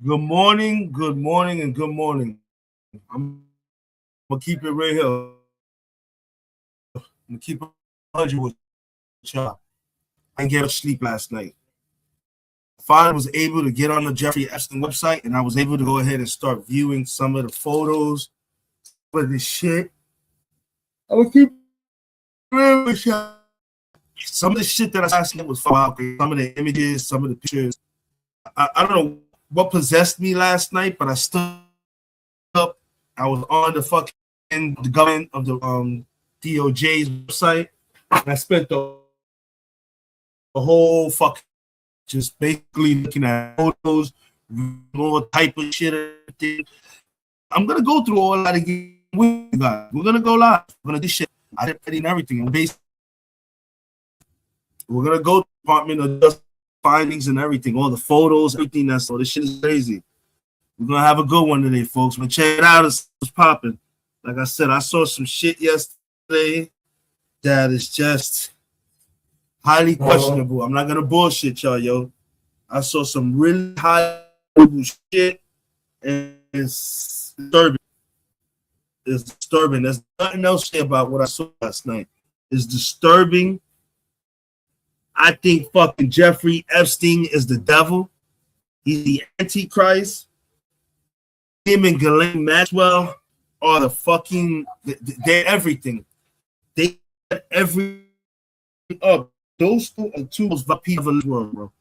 Good morning, good morning, and good morning. I'm gonna keep it right here. I'm gonna keep it 100 with y'all. I didn't get much sleep last night. Finally was able to get on the Jeffrey Epstein website, and I was able to go ahead and start viewing some of the photos, some of the shit. I'm gonna keep it real with y'all. Some of the shit that I was asking was wild. Some of the images, some of the pictures. I don't know what possessed me last night, but I stood up. I was on the fucking the government of the DOJ's website, and I spent the whole fucking just basically looking at photos, all type of shit. I'm gonna go through all that again with you guys. We're gonna go live. We're gonna do shit. I did ready and everything. And basically, we're gonna go to the Department of Justice findings and everything, all the photos, everything. That's all. This shit is crazy. We're gonna have a good one today, folks. We're gonna check it out. It's popping. Like I said, I saw some shit yesterday that is just highly questionable. I'm not gonna bullshit y'all, yo. I saw some really high shit, and it's disturbing. It's disturbing. There's nothing else to say about what I saw last night. It's disturbing. I think fucking Jeffrey Epstein is the devil. He's the Antichrist. Him and Ghislaine Maxwell are the fucking, they're everything. They every up. Those two are the two most people in the world, bro.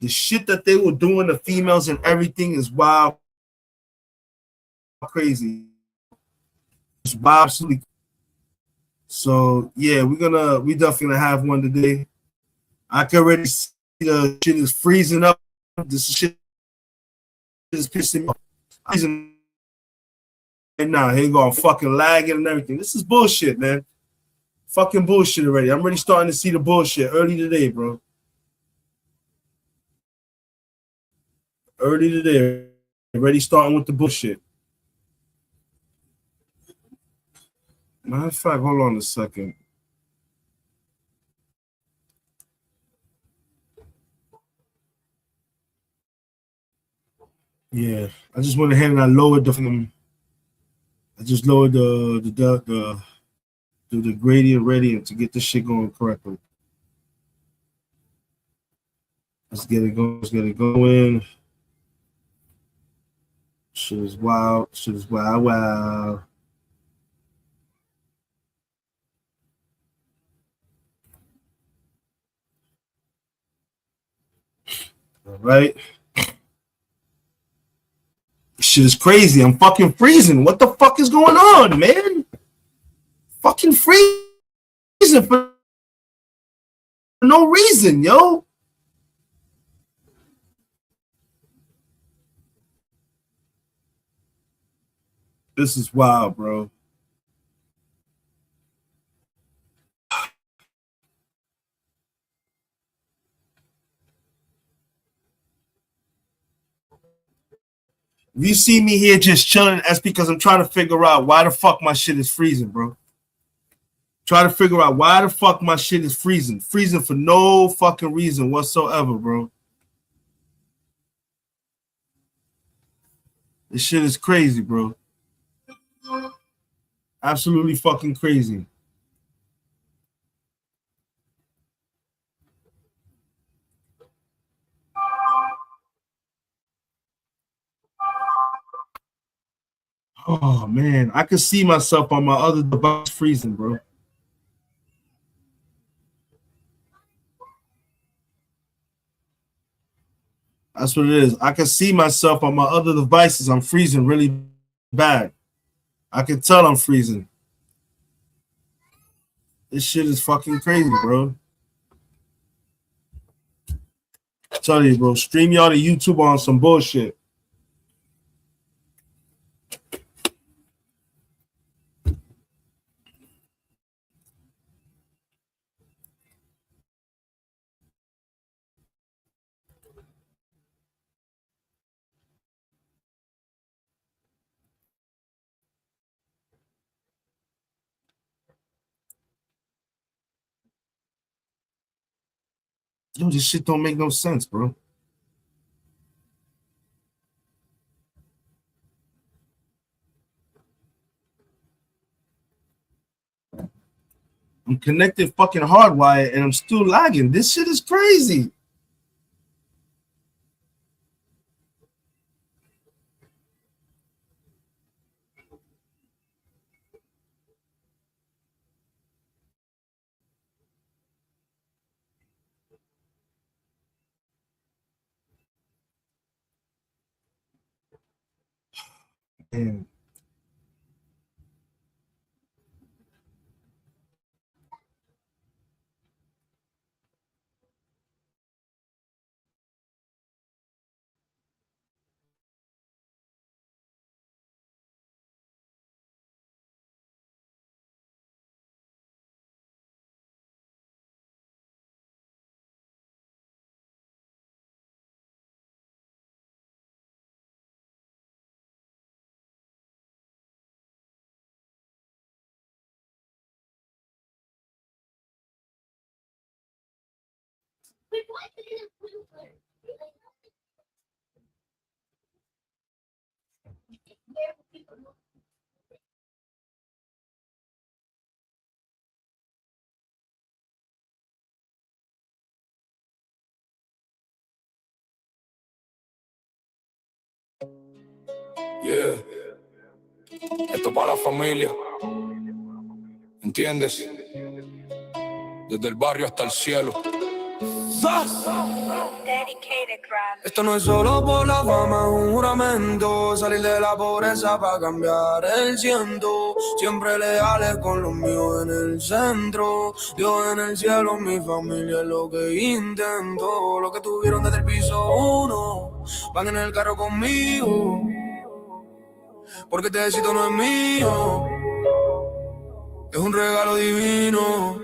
The shit that they were doing to females and everything is wild, crazy. It's wild, absolutely. So yeah, we definitely gonna have one today. I can already see the shit is freezing up. This shit is pissing me off. And now he going fucking lagging and everything. This is bullshit, man. Fucking bullshit already. I'm already starting to see the bullshit early today, bro. Early today. Already starting with the bullshit. Matter of fact, hold on a second. Yeah, I just went ahead and I lowered the. I just lowered the gradient to get this shit going correctly. Let's get it going. Let's get it going. Shit is wild. Shit is wild. Wow. All right. Shit is crazy. I'm fucking freezing. What the fuck is going on, man? Fucking freezing for no reason, yo. This is wild, bro. If you see me here just chilling, that's because I'm trying to figure out why the fuck my shit is freezing, bro. Try to figure out why the fuck my shit is freezing. Freezing for no fucking reason whatsoever, bro. This shit is crazy, bro. Absolutely fucking crazy. Oh man, I could see myself on my other device freezing, bro. That's what it is. I can see myself on my other devices. I'm freezing really bad. I can tell I'm freezing. This shit is fucking crazy, bro. I tell you, bro. Stream y'all to YouTube on some bullshit. Yo, this shit don't make no sense, bro. I'm connected fucking hardwired and I'm still lagging. This shit is crazy. Damn. Yeah, esto para la familia, ¿entiendes? Desde el barrio hasta el cielo. ¡Sas! Esto no es solo por la fama, es un juramento. Salir de la pobreza para cambiar el ciento. Siempre leales con los míos en el centro. Dios en el cielo, mi familia es lo que intento. Lo que tuvieron desde el piso 1 van en el carro conmigo. Porque este éxito no es mío, es un regalo divino.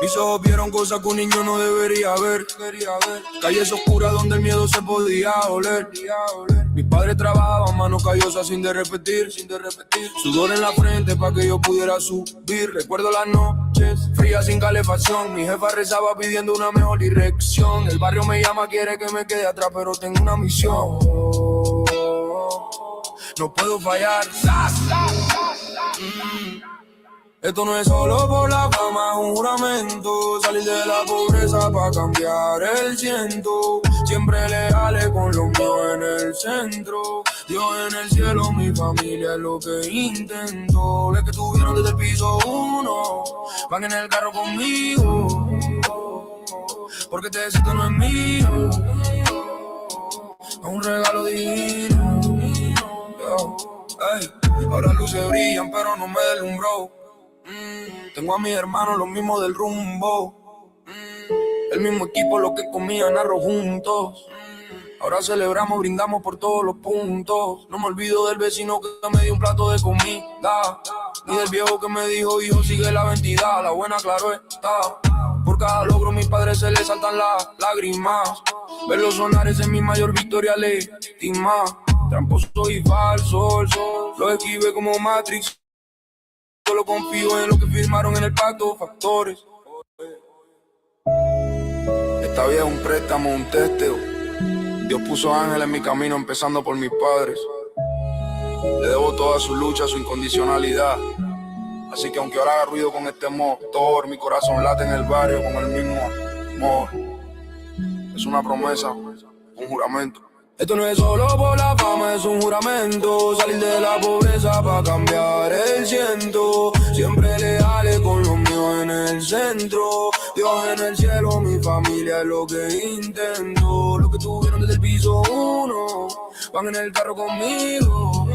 Mis ojos vieron cosas que un niño no debería ver. Calles oscuras donde el miedo se podía oler. Mis padres trabajaban manos callosas sin de repetir. Sudor en la frente para que yo pudiera subir. Recuerdo las noches frías sin calefacción. Mi jefa rezaba pidiendo una mejor dirección. El barrio me llama, quiere que me quede atrás, pero tengo una misión. No puedo fallar. Esto no es solo por la fama, es un juramento. Salir de la pobreza para cambiar el ciento. Siempre leales con los míos en el centro. Dios en el cielo, mi familia es lo que intento. Los que tuvieron desde el piso 1 van en el carro conmigo. Porque este éxito no es mío, es un regalo divino. Ey, ahora luces brillan pero no me deslumbró. Tengo a mis hermanos los mismos del rumbo. El mismo equipo, los que comían arroz juntos. Ahora celebramos, brindamos por todos los puntos. No me olvido del vecino que me dio un plato de comida, ni del viejo que me dijo, hijo, sigue la identidad. La buena, claro está. Por cada logro mis padres se les saltan las lágrimas. Verlos sonar es mi mayor victoria legítima. Tramposo y falso, lo esquivé como Matrix. Solo confío en lo que firmaron en el pacto, factores. Esta vida es un préstamo, un testeo. Dios puso ángeles en mi camino, empezando por mis padres. Le debo toda su lucha, su incondicionalidad. Así que aunque ahora haga ruido con este motor, mi corazón late en el barrio con el mismo amor. Es una promesa, un juramento. Esto no es solo por la fama, es un juramento. Salir de la pobreza para cambiar el ciento. Siempre leales con los míos en el centro. Dios en el cielo, mi familia es lo que intento. Los que tuvieron desde el piso 1 van en el carro conmigo.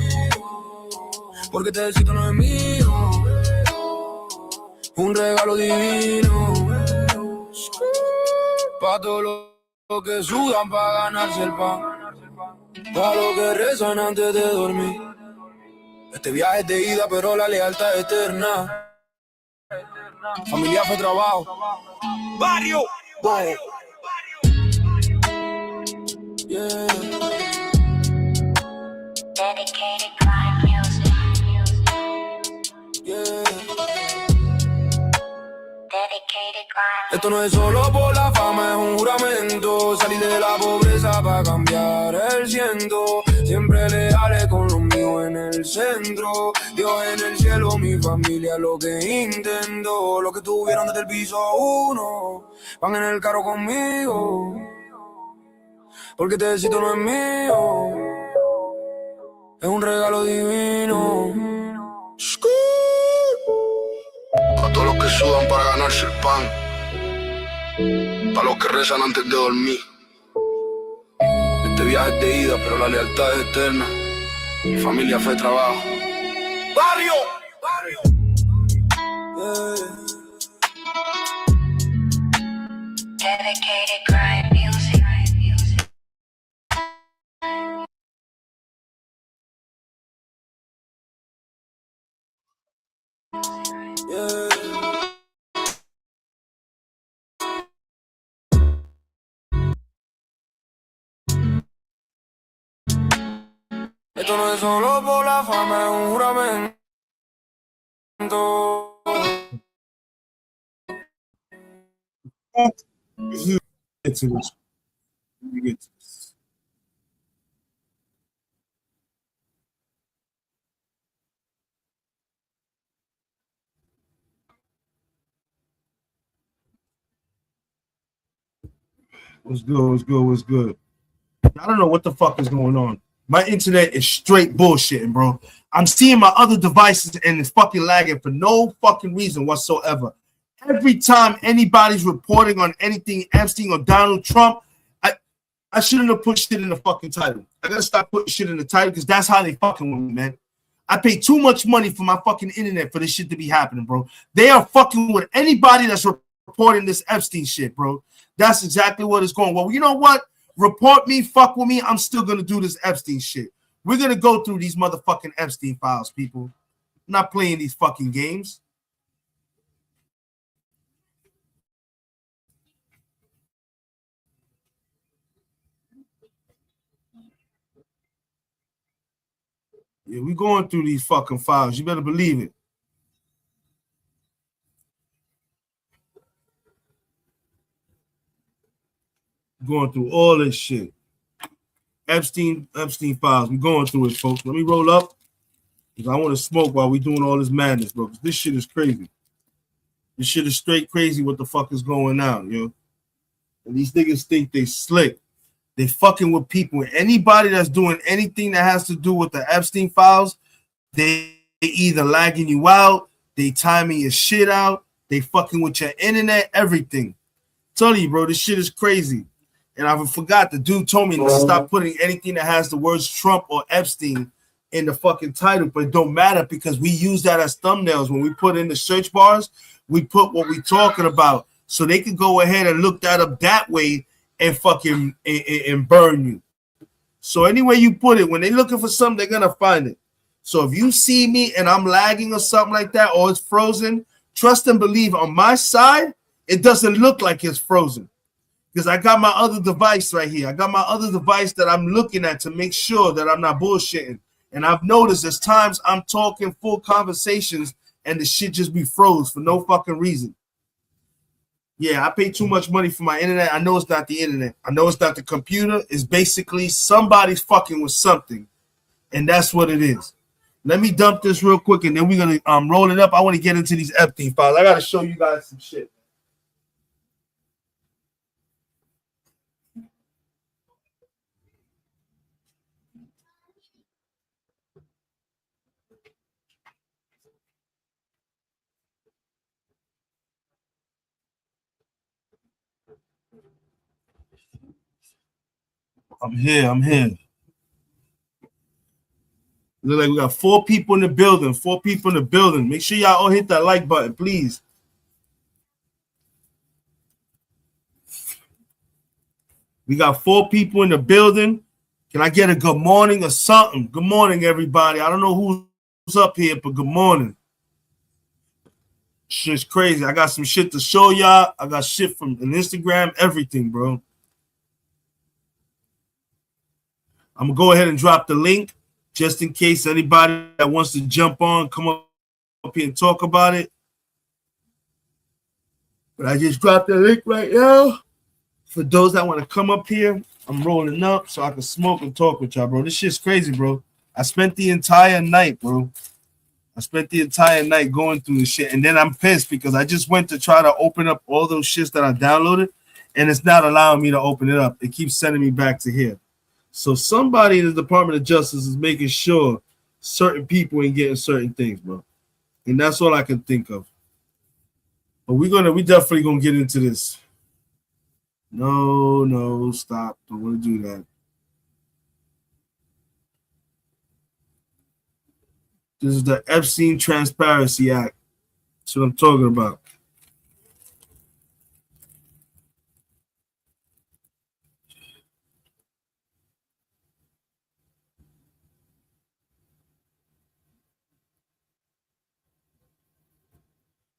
Porque este éxito no es mío, un regalo divino. Pa' todos los que sudan para ganarse el pan, pa' los que rezan antes de dormir. Este viaje es de ida, pero la lealtad es eterna. Familia fue trabajo. Barrio. Wow. Yeah. Dedicated crime music. Yeah. Dedicated crime. Esto no es solo por la fama, es un juramento. Salir de la pobreza para cambiar el ciento. Siempre leales con los míos en el centro. Dios en el cielo, mi familia lo que intento. Los que tuvieron desde el piso 1 van en el carro conmigo. Porque este éxito no es mío, es un regalo divino. A todos los que sudan para ganarse el pan, para los que rezan antes de dormir. Este viaje es de ida, pero la lealtad es eterna. Mi familia, fe, trabajo. ¡Barrio! Dedicated grind music. Esto no es solo por la fama, es un juramento. Get to this. Let me get to this. What's good? What's good? What's good? I don't know what the fuck is going on. My internet is straight bullshitting, bro. I'm seeing my other devices and it's fucking lagging for no fucking reason whatsoever. Every time anybody's reporting on anything Epstein or Donald Trump, I shouldn't have put shit in the fucking title. I gotta stop putting shit in the title because that's how they fucking with me, man. I pay too much money for my fucking internet for this shit to be happening, bro. They are fucking with anybody that's reporting this Epstein shit, bro. That's exactly what is going. Well, you know what? Report me, fuck with me. I'm still gonna do this Epstein shit. We're gonna go through these motherfucking Epstein files, people. I'm not playing these fucking games. Yeah, we going through these fucking files. You better believe it. Going through all this shit. Epstein files. We're going through it, folks. Let me roll up because I want to smoke while we doing all this madness, bro. This shit is crazy. This shit is straight crazy. What the fuck is going on, yo? And these niggas think they slick. They fucking with people. Anybody that's doing anything that has to do with the Epstein files, they either lagging you out, they timing your shit out, they fucking with your internet, everything. Tell you, bro, this shit is crazy. And I forgot the dude told me to stop putting anything that has the words Trump or Epstein in the fucking title, but it don't matter because we use that as thumbnails. When we put in the search bars, we put what we talking about. So they can go ahead and look that up that way and fucking and burn you. So anyway you put it, when they're looking for something, they're gonna find it. So if you see me and I'm lagging or something like that, or it's frozen, trust and believe on my side, it doesn't look like it's frozen. Because I got my other device right here. I got my other device that I'm looking at to make sure that I'm not bullshitting. And I've noticed there's times I'm talking full conversations and the shit just be froze for no fucking reason. Yeah, I pay too much money for my internet. I know it's not the internet. I know it's not the computer. It's basically somebody's fucking with something. And that's what it is. Let me dump this real quick and then we're going to roll it up. I want to get into these Epstein files. I got to show you guys some shit. I'm here. Look like we got 4 people in the building. 4 people in the building. Make sure y'all all hit that like button, please. We got 4 people in the building. Can I get a good morning or something? Good morning, everybody. I don't know who's up here, but good morning. Shit's crazy. I got some shit to show y'all. I got shit from an Instagram, everything, bro. I'm going to go ahead and drop the link just in case anybody that wants to jump on, come up here and talk about it. But I just dropped the link right now. For those that want to come up here, I'm rolling up so I can smoke and talk with y'all, bro. This shit's crazy, bro. I spent the entire night, bro. I spent the entire night going through this shit, and then I'm pissed because I just went to try to open up all those shits that I downloaded, and it's not allowing me to open it up. It keeps sending me back to here. So somebody in the Department of Justice is making sure certain people ain't getting certain things, bro. And that's all I can think of. But we definitely gonna get into this. No, stop. Don't want to do that. This is the Epstein Transparency Act. That's what I'm talking about.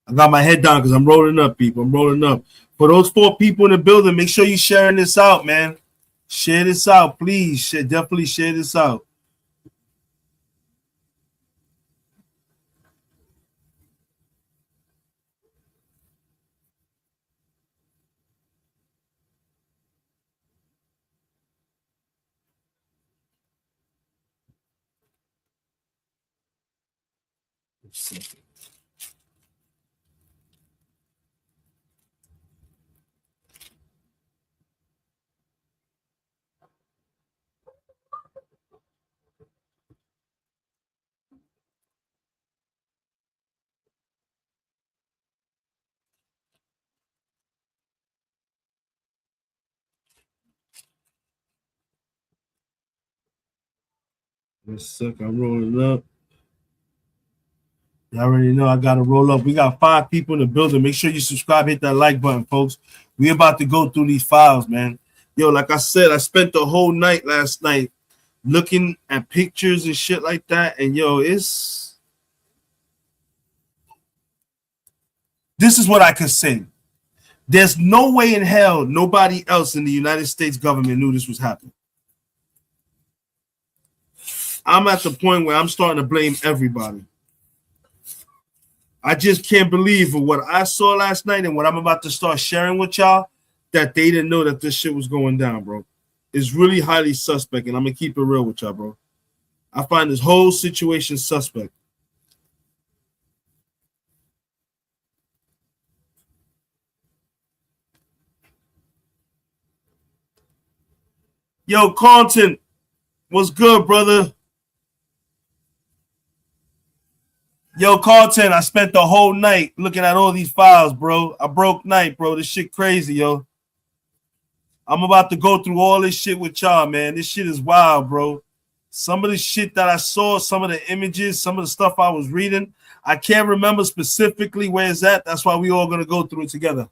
I got my head down because I'm rolling up, people. I'm rolling up. For those 4 people in the building, make sure you're sharing this out, man. Share this out, please. Definitely share this out. I'm rolling up. You already know I gotta roll up. We got 5 people in the building. Make sure you subscribe, hit that like button, folks. We about to go through these files, man. Yo, like I said, I spent the whole night last night looking at pictures and shit like that. And yo, this is what I could say. There's no way in hell nobody else in the United States government knew this was happening. I'm at the point where I'm starting to blame everybody. I just can't believe what I saw last night and what I'm about to start sharing with y'all, that they didn't know that this shit was going down, bro. It's really highly suspect, and I'm going to keep it real with y'all, bro. I find this whole situation suspect. Yo, Carlton, what's good, brother? Yo, Carlton, I spent the whole night looking at all these files, bro. I broke night, bro. This shit crazy, yo. I'm about to go through all this shit with y'all, man. This shit is wild, bro. Some of the shit that I saw, some of the images, some of the stuff I was reading, I can't remember specifically where it's at. That's why we all going to go through it together.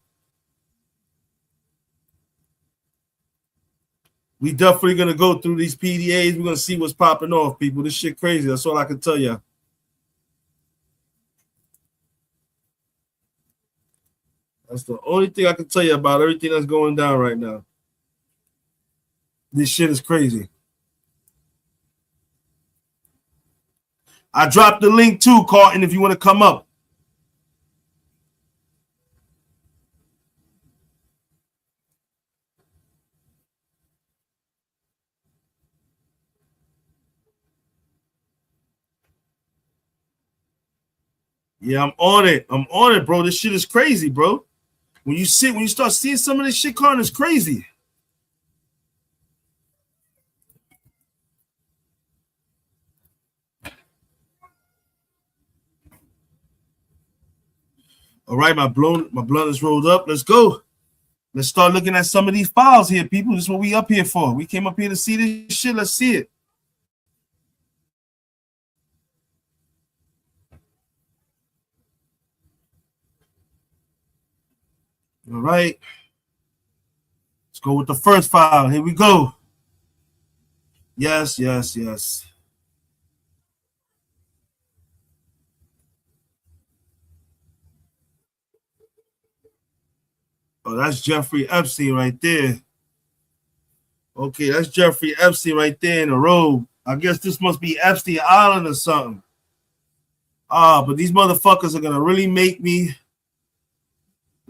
We definitely going to go through these PDAs. We're going to see what's popping off, people. This shit crazy. That's all I can tell you. That's the only thing I can tell you about everything that's going down right now. This shit is crazy. I dropped the link too, Carlton, if you want to come up. Yeah, I'm on it. I'm on it, bro. This shit is crazy, bro. When you start seeing some of this shit, Carlton, it's crazy. All right, my blunt is rolled up. Let's go. Let's start looking at some of these files here, people. This is what we up here for. We came up here to see this shit. Let's see it. All right. Let's go with the first file. Here we go. Yes. Oh, that's Jeffrey Epstein right there. Okay, that's Jeffrey Epstein right there in the robe. I guess this must be Epstein Island or something. But these motherfuckers are going to really make me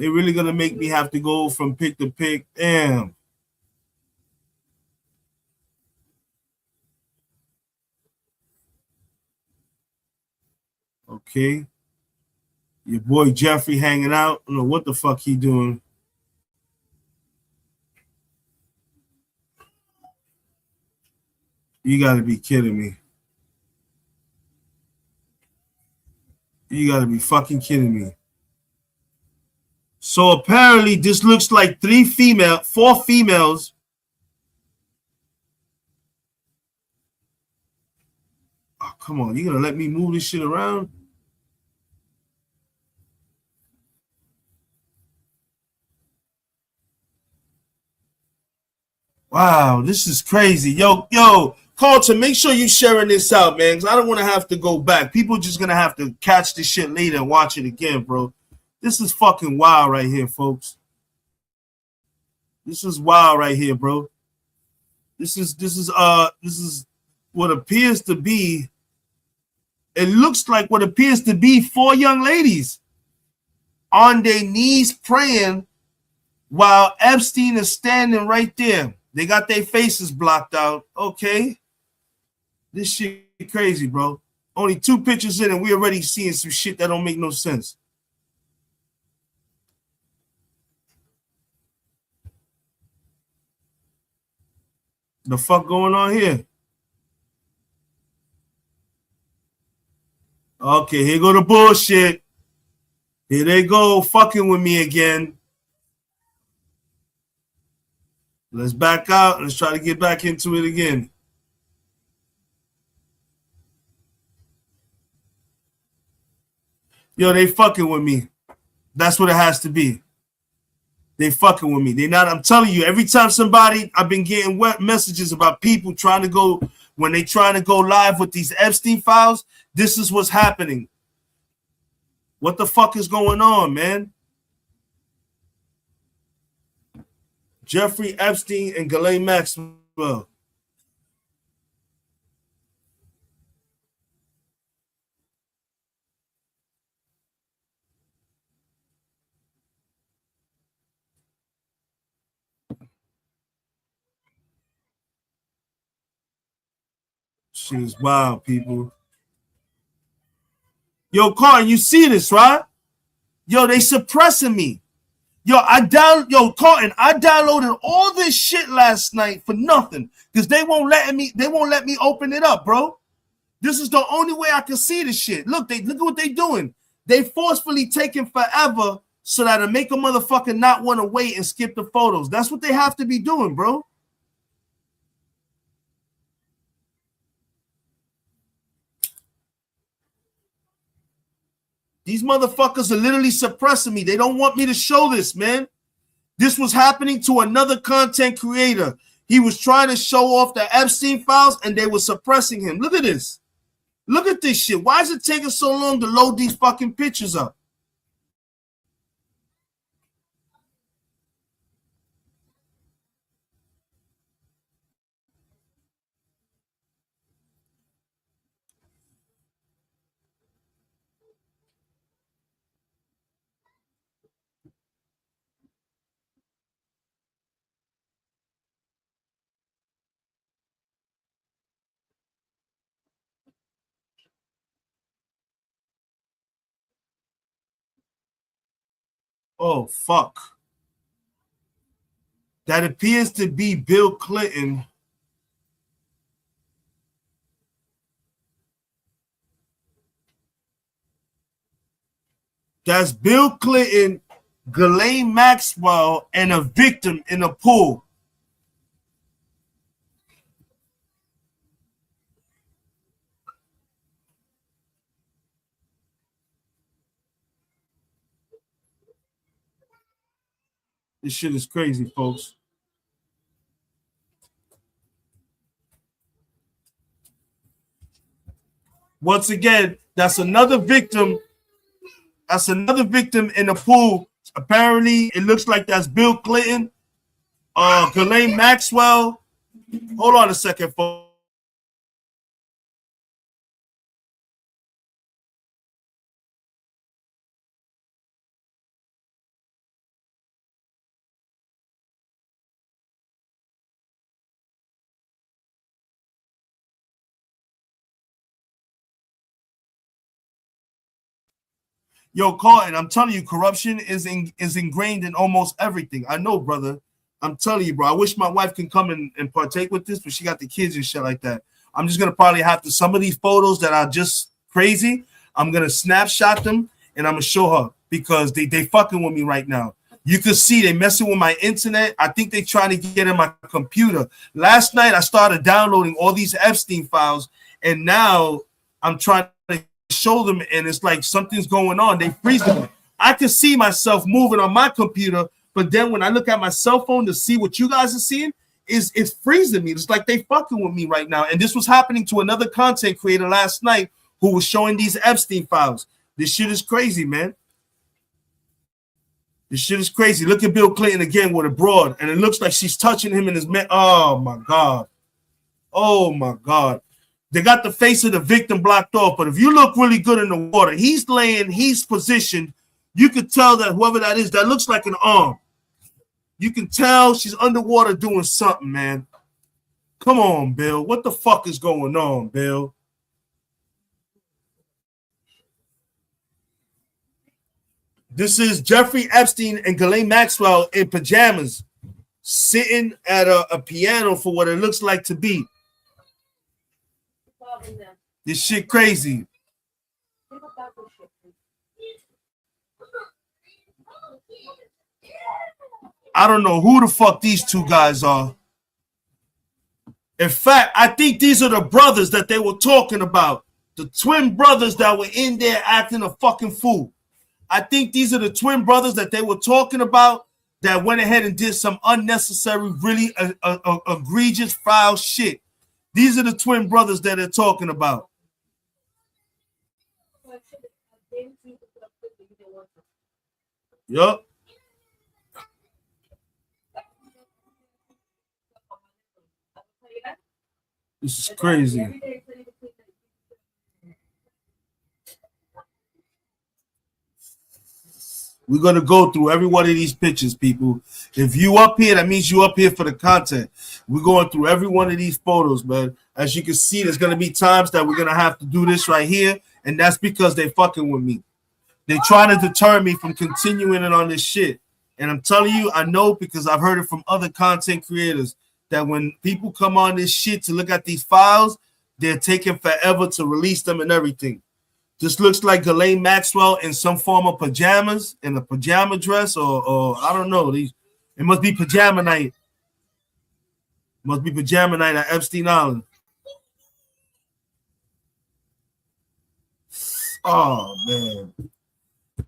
They really gonna make me have to go from pick to pick. Damn. Okay. Your boy Jeffrey hanging out. I don't know what the fuck he doing. You gotta be kidding me. You gotta be fucking kidding me. So apparently this looks like four females. Oh, come on, you gonna let me move this shit around? Wow, this is crazy. Yo, Carlton, make sure you sharing this out, man, because I don't want to have to go back. People just gonna have to catch this shit later and watch it again, bro. This is fucking wild right here, folks. This is wild right here, bro. This is what appears to be. It looks like what appears to be four young ladies on their knees praying while Epstein is standing right there. They got their faces blocked out. Okay. This shit crazy, bro. Only 2 pictures in and we already seeing some shit that don't make no sense. The fuck going on here? Okay, here go the bullshit. Here they go fucking with me again. Let's back out. Let's try to get back into it again. Yo, they fucking with me. That's what it has to be. They fucking with me. They not. I'm telling you, every time I've been getting messages about people trying to go, when they trying to go live with these Epstein files, this is what's happening. What the fuck is going on, man? Jeffrey Epstein and Ghislaine Maxwell. Shit is wild, people. Yo, Carl, you see this, right? Yo, they suppressing me. Carlton, I downloaded all this shit last night for nothing because they won't let me open it up, bro. This is the only way I can see this shit. Look at what they doing. They forcefully taking forever so that to make a motherfucker not want to wait and skip the photos. That's what they have to be doing, bro. These motherfuckers are literally suppressing me. They don't want me to show this, man. This was happening to another content creator. He was trying to show off the Epstein files and they were suppressing him. Look at this. Look at this shit. Why is it taking so long to load these fucking pictures up? Oh, fuck. That appears to be Bill Clinton. That's Bill Clinton, Ghislaine Maxwell, and a victim in a pool. This shit is crazy, folks. Once again, that's another victim. That's another victim in the pool. Apparently, it looks like that's Bill Clinton, Ghislaine Maxwell. Hold on a second, folks. Yo, Carlton, I'm telling you, corruption is ingrained in almost everything. I know, brother. I'm telling you, bro. I wish my wife can come and partake with this, but she got the kids and shit like that. I'm just gonna probably have to some of these photos that are just crazy. I'm gonna snapshot them and I'm gonna show her because they fucking with me right now. You can see they messing with my internet. I think they trying to get in my computer. Last night I started downloading all these Epstein files, and now I'm trying to show them, and it's like something's going on. They freeze them. I can see myself moving on my computer, but then when I look at my cell phone to see what you guys are seeing, it's freezing me. It's like they fucking with me right now. And this was happening to another content creator last night who was showing these Epstein files. This shit is crazy, man. This shit is crazy. Look at Bill Clinton again with a broad, and it looks like she's touching him in his man. Oh my God. Oh my God. They got the face of the victim blocked off, but if you look really good in the water, he's laying, he's positioned. You could tell that whoever that is, that looks like an arm. You can tell she's underwater doing something, man. Come on, Bill. What the fuck is going on, Bill? This is Jeffrey Epstein and Ghislaine Maxwell in pajamas sitting at a piano for what it looks like to be. This shit crazy. I don't know who the fuck these two guys are. In fact, I think these are the brothers that they were talking about. The twin brothers that were in there acting a fucking fool. I think these are the twin brothers that they were talking about that went ahead and did some unnecessary, really egregious, foul shit. These are the twin brothers that they're talking about. Yup. This is crazy. We're going to go through every one of these pictures, people. If you up here, that means you up here for the content. We're going through every one of these photos, man. As you can see, there's going to be times that we're going to have to do this right here, and that's because they fucking with me. They're trying to deter me from continuing it on this shit. And I'm telling you, I know because I've heard it from other content creators that when people come on this shit to look at these files, they're taking forever to release them and everything. This looks like Ghislaine Maxwell in some form of pajamas, in a pajama dress, or I don't know. It must be pajama night. Must be pajama night at Epstein Island. Oh man,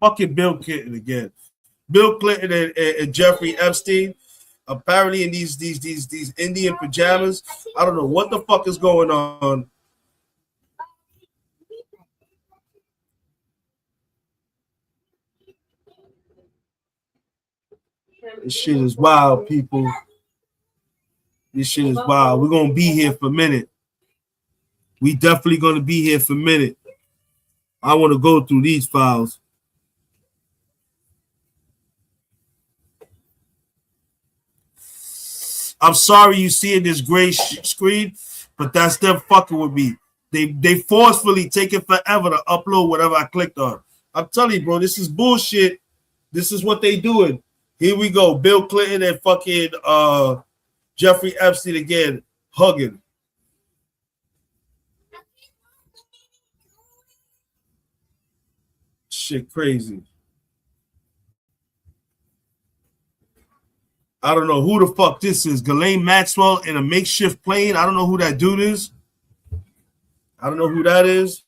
fucking Bill Clinton again. Bill Clinton and Jeffrey Epstein, apparently in these Indian pajamas. I don't know what the fuck is going on. This shit is wild, people. This shit is wild. We're going to be here for a minute. We definitely going to be here for a minute. I want to go through these files. I'm sorry you see in this gray screen, but that's them fucking with me. They forcefully take it forever to upload whatever I clicked on. I'm telling you, bro, this is bullshit. This is what they doing. Here we go. Bill Clinton and fucking Jeffrey Epstein again hugging. Shit crazy. I don't know who the fuck this is. Ghislaine Maxwell in a makeshift plane. I don't know who that dude is. I don't know who that is.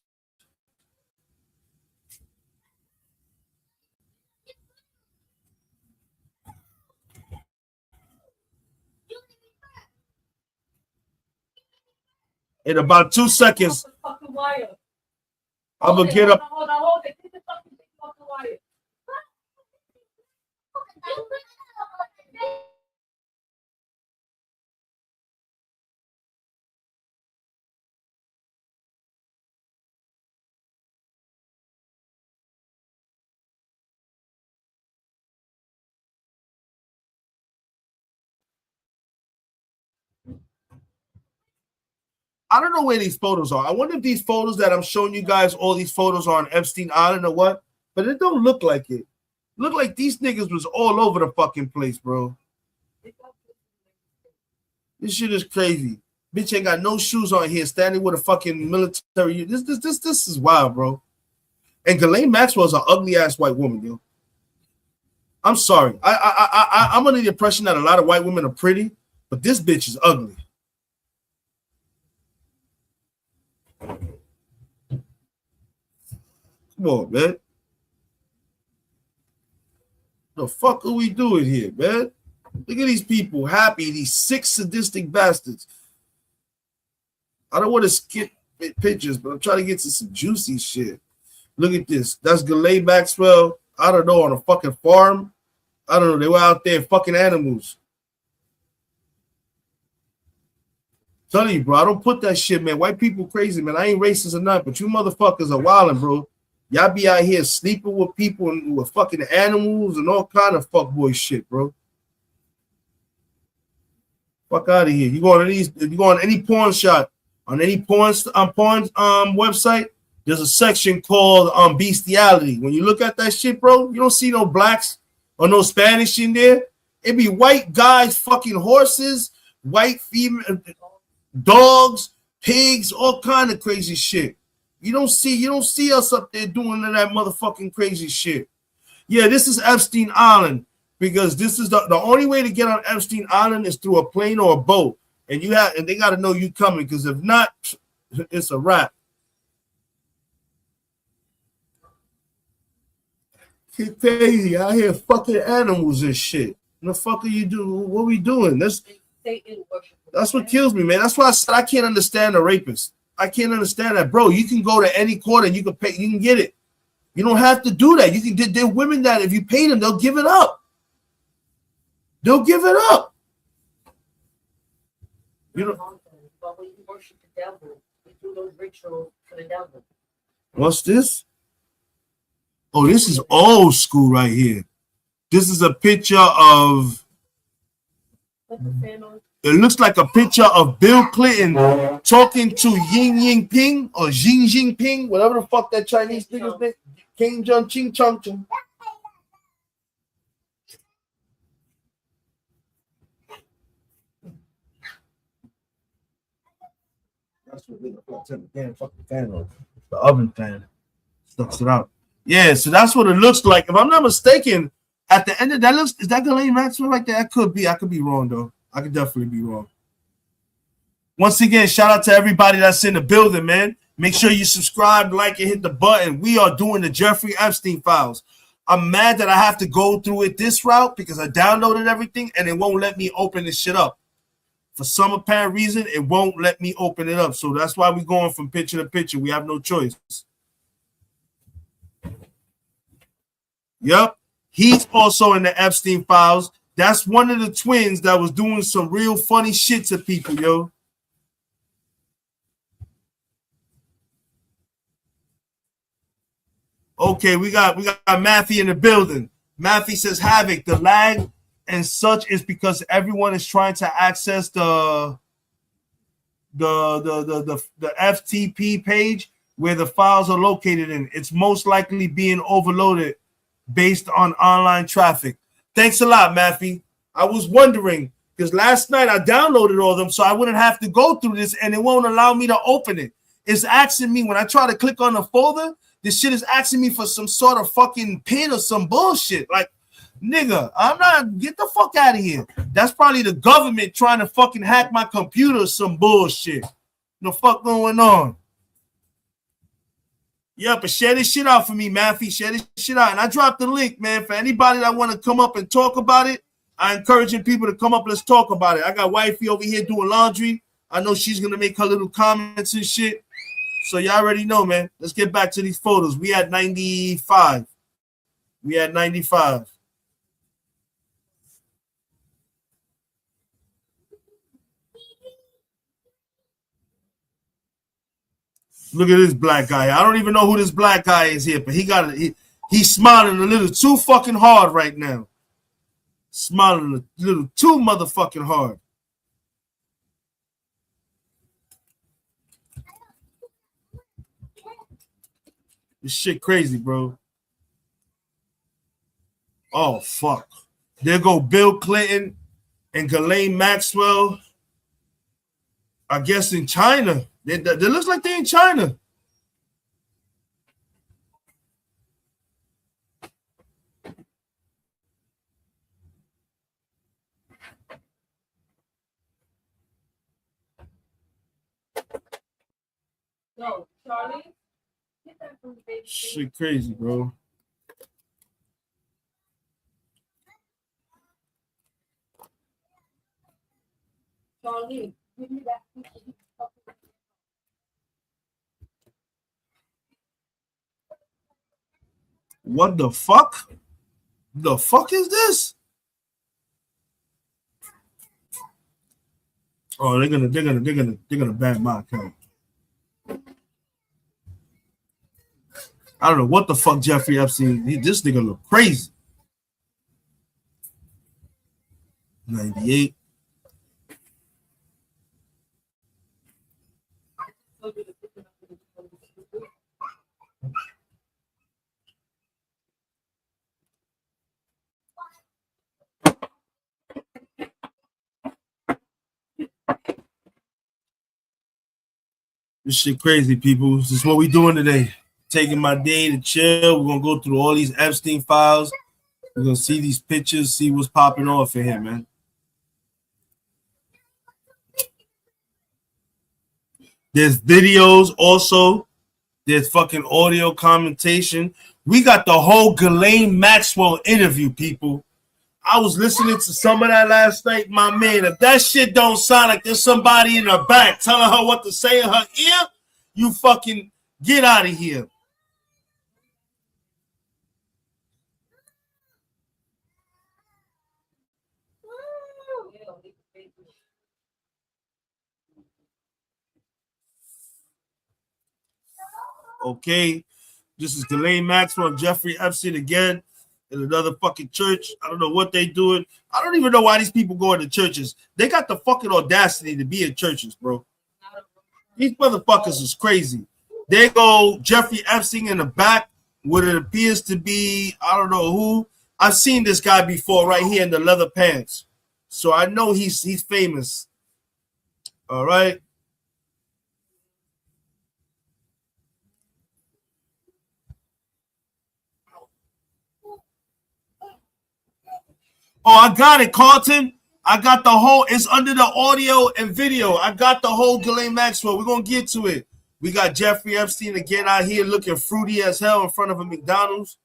In about 2 seconds, I'm gonna get up. I don't know where these photos are. I wonder if these photos that I'm showing you guys, all these photos are on Epstein Island or what? but it don't look like it. Look like these niggas was all over the fucking place, bro. This shit is crazy. Bitch ain't got no shoes on here, standing with a fucking military. This is wild, bro. And Ghislaine Maxwell's an ugly ass white woman, yo. I'm sorry. I'm under the impression that a lot of white women are pretty, but this bitch is ugly. Come on, man. The fuck are we doing here, man? Look at these people happy, these sick, sadistic bastards. I don't want to skip pictures, but I'm trying to get to some juicy shit. Look at this. That's Ghislaine Maxwell, I don't know, on a fucking farm. I don't know. They were out there fucking animals. I'm telling you, bro, I don't put that shit, man. White people crazy, man. I ain't racist or not, but you motherfuckers are wilding, bro. Y'all be out here sleeping with people and with fucking animals and all kind of fuckboy shit, bro. Fuck out of here. You go on these, if you go on any porn shot, on any porn website, there's a section called bestiality. When you look at that shit, bro, you don't see no blacks or no Spanish in there. It be white guys, fucking horses, white female dogs, pigs, all kind of crazy shit. You don't see us up there doing that motherfucking crazy shit. Yeah, this is Epstein Island, because this is the only way to get on Epstein Island is through a plane or a boat. And they got to know you coming, because if not, it's a wrap. Get crazy out here fucking animals and shit. What the fuck are you doing? What are we doing? That's what kills me, man. That's why I said I can't understand a rapist. I can't understand that, bro. You can go to any court and you can pay, you can get it. You don't have to do that. You can. There are women that if you pay them, they'll give it up. They'll give it up. You know. But when you worship the devil, you do those rituals for the devil. What's this? Oh, this is old school right here. This is a picture of. It looks like a picture of Bill Clinton talking to Xi Jinping, whatever the fuck that Chinese nigga's name. King John Ching Chong Chong. That's what the damn fucking fan on. The oven fan. Sucks it out. Yeah, so that's what it looks like. If I'm not mistaken, at the end of that looks, is that Ghislaine Maxwell right there? I could be wrong though. I could definitely be wrong. Once again, shout out to everybody that's in the building, man. Make sure you subscribe, like, and hit the button. We are doing the Jeffrey Epstein files. I'm mad that I have to go through it this route because I downloaded everything and it won't let me open this shit up. For some apparent reason, it won't let me open it up. So that's why we're going from picture to picture. We have no choice. Yep. He's also in the Epstein files. That's one of the twins that was doing some real funny shit to people, yo. Okay, we got Matthew in the building. Matthew says Havoc, the lag and such is because everyone is trying to access the FTP page where the files are located in. It's most likely being overloaded based on online traffic. Thanks a lot, Matthew. I was wondering because last night I downloaded all of them so I wouldn't have to go through this and it won't allow me to open it. It's asking me when I try to click on the folder, this shit is asking me for some sort of fucking pin or some bullshit. Like, nigga, I'm not, get the fuck out of here. That's probably the government trying to fucking hack my computer or some bullshit. The fuck going on? Yeah, but share this shit out for me, Matthew. Share this shit out. And I dropped the link, man, for anybody that want to come up and talk about it. I'm encouraging people to come up. Let's talk about it. I got wifey over here doing laundry. I know she's going to make her little comments and shit. So y'all already know, man. Let's get back to these photos. We at 95. We at 95. Look at this black guy. I don't even know who this black guy is here, but he's smiling a little too fucking hard right now. Smiling a little too motherfucking hard. This shit crazy, bro. Oh, fuck. There go Bill Clinton and Ghislaine Maxwell. I guess in China. They looks like they're in China. No, Charlie, get that from the baby. Shit crazy, bro. Charlie, give me that. What the fuck? The fuck is this? Oh, they're gonna ban my account. I don't know what the fuck Jeffrey Epstein. This nigga look crazy. 98. This shit crazy, people. This is what we doing today. Taking my day to chill. We're gonna go through all these Epstein files. We're gonna see these pictures, see what's popping off in here, man. There's videos also. There's fucking audio commentation. We got the whole Ghislaine Maxwell interview, people. I was listening to some of that last night, my man. If that shit don't sound like there's somebody in her back telling her what to say in her ear, you fucking get out of here. Okay, this is Ghislaine Maxwell and Jeffrey Epstein again in another fucking church. I don't know what they doing. I don't even know why these people go into churches. They got the fucking audacity to be in churches, bro. These motherfuckers is crazy. They go Jeffrey Epstein in the back, what it appears to be, I don't know who. I've seen this guy before right here in the leather pants. So I know he's famous. All right. Oh, I got it, Carlton. I got the whole, it's under the audio and video. I got the whole Ghislaine Maxwell. We're going to get to it. We got Jeffrey Epstein again out here looking fruity as hell in front of a McDonald's.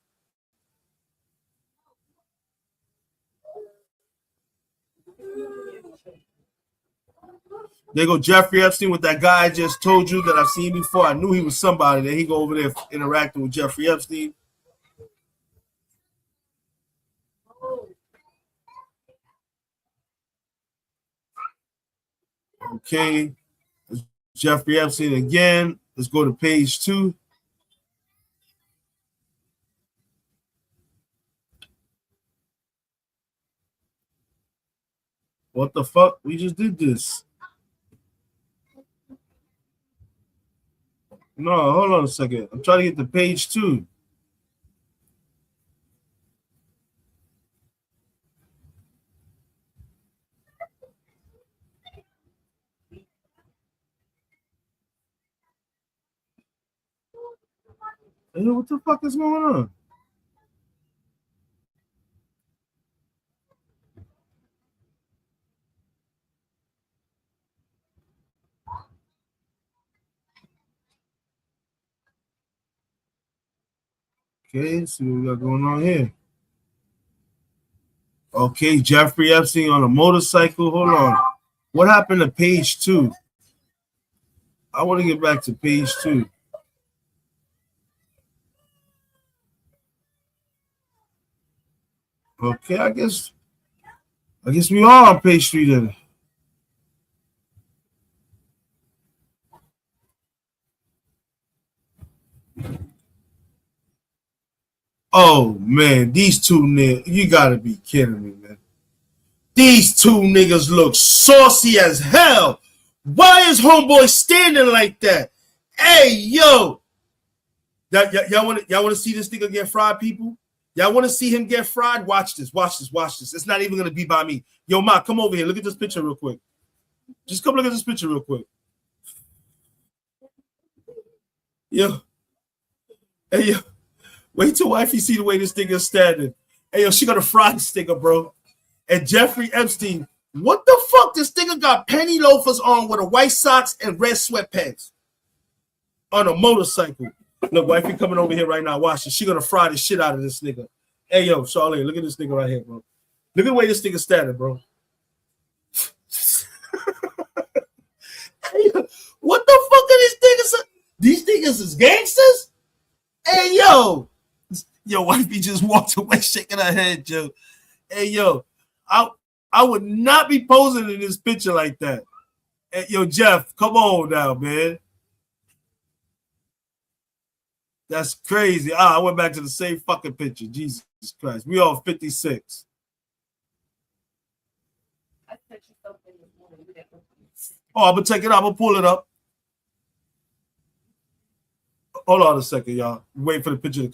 There go Jeffrey Epstein with that guy I just told you that I've seen before. I knew he was somebody. Then he go over there interacting with Jeffrey Epstein. Okay, Jeffrey Epstein again. Let's go to page 2. What the fuck? We just did this. No, hold on a second. I'm trying to get to page 2. Hey, what the fuck is going on? Okay, let's see what we got going on here. Okay, Jeffrey Epstein on a motorcycle. Hold on. What happened to page 2? I want to get back to page 2. Okay, I guess we are on page 3 then. Oh man, these two niggas, you gotta be kidding me, man. These two niggas look saucy as hell. Why is homeboy standing like that? Hey yo, y'all want to see this nigga get fried, people? Y'all want to see him get fried? Watch this. Watch this. Watch this. It's not even gonna be by me. Yo, Ma, come over here. Look at this picture real quick. Just come look at this picture real quick. Yo, hey yo, wait till wifey see the way this thing is standing. Hey yo, she gonna fry this nigga, bro. And Jeffrey Epstein, what the fuck? This nigga got penny loafers on with a white socks and red sweatpants on a motorcycle. Look, wifey coming over here right now. Watch it. She gonna fry the shit out of this nigga. Hey yo, Charlene, look at this nigga right here, bro. Look at the way this nigga standing, bro. Hey, yo, what the fuck are these niggas? These niggas is gangsters? Hey yo, wifey just walked away shaking her head, Joe. Hey yo, I would not be posing in this picture like that. Hey, yo, Jeff, come on now, man. That's crazy. I went back to the same fucking picture. Jesus Christ. We all 56. Oh, I'm going to take it out. I'm going to pull it up. Hold on a second, y'all. Wait for the picture to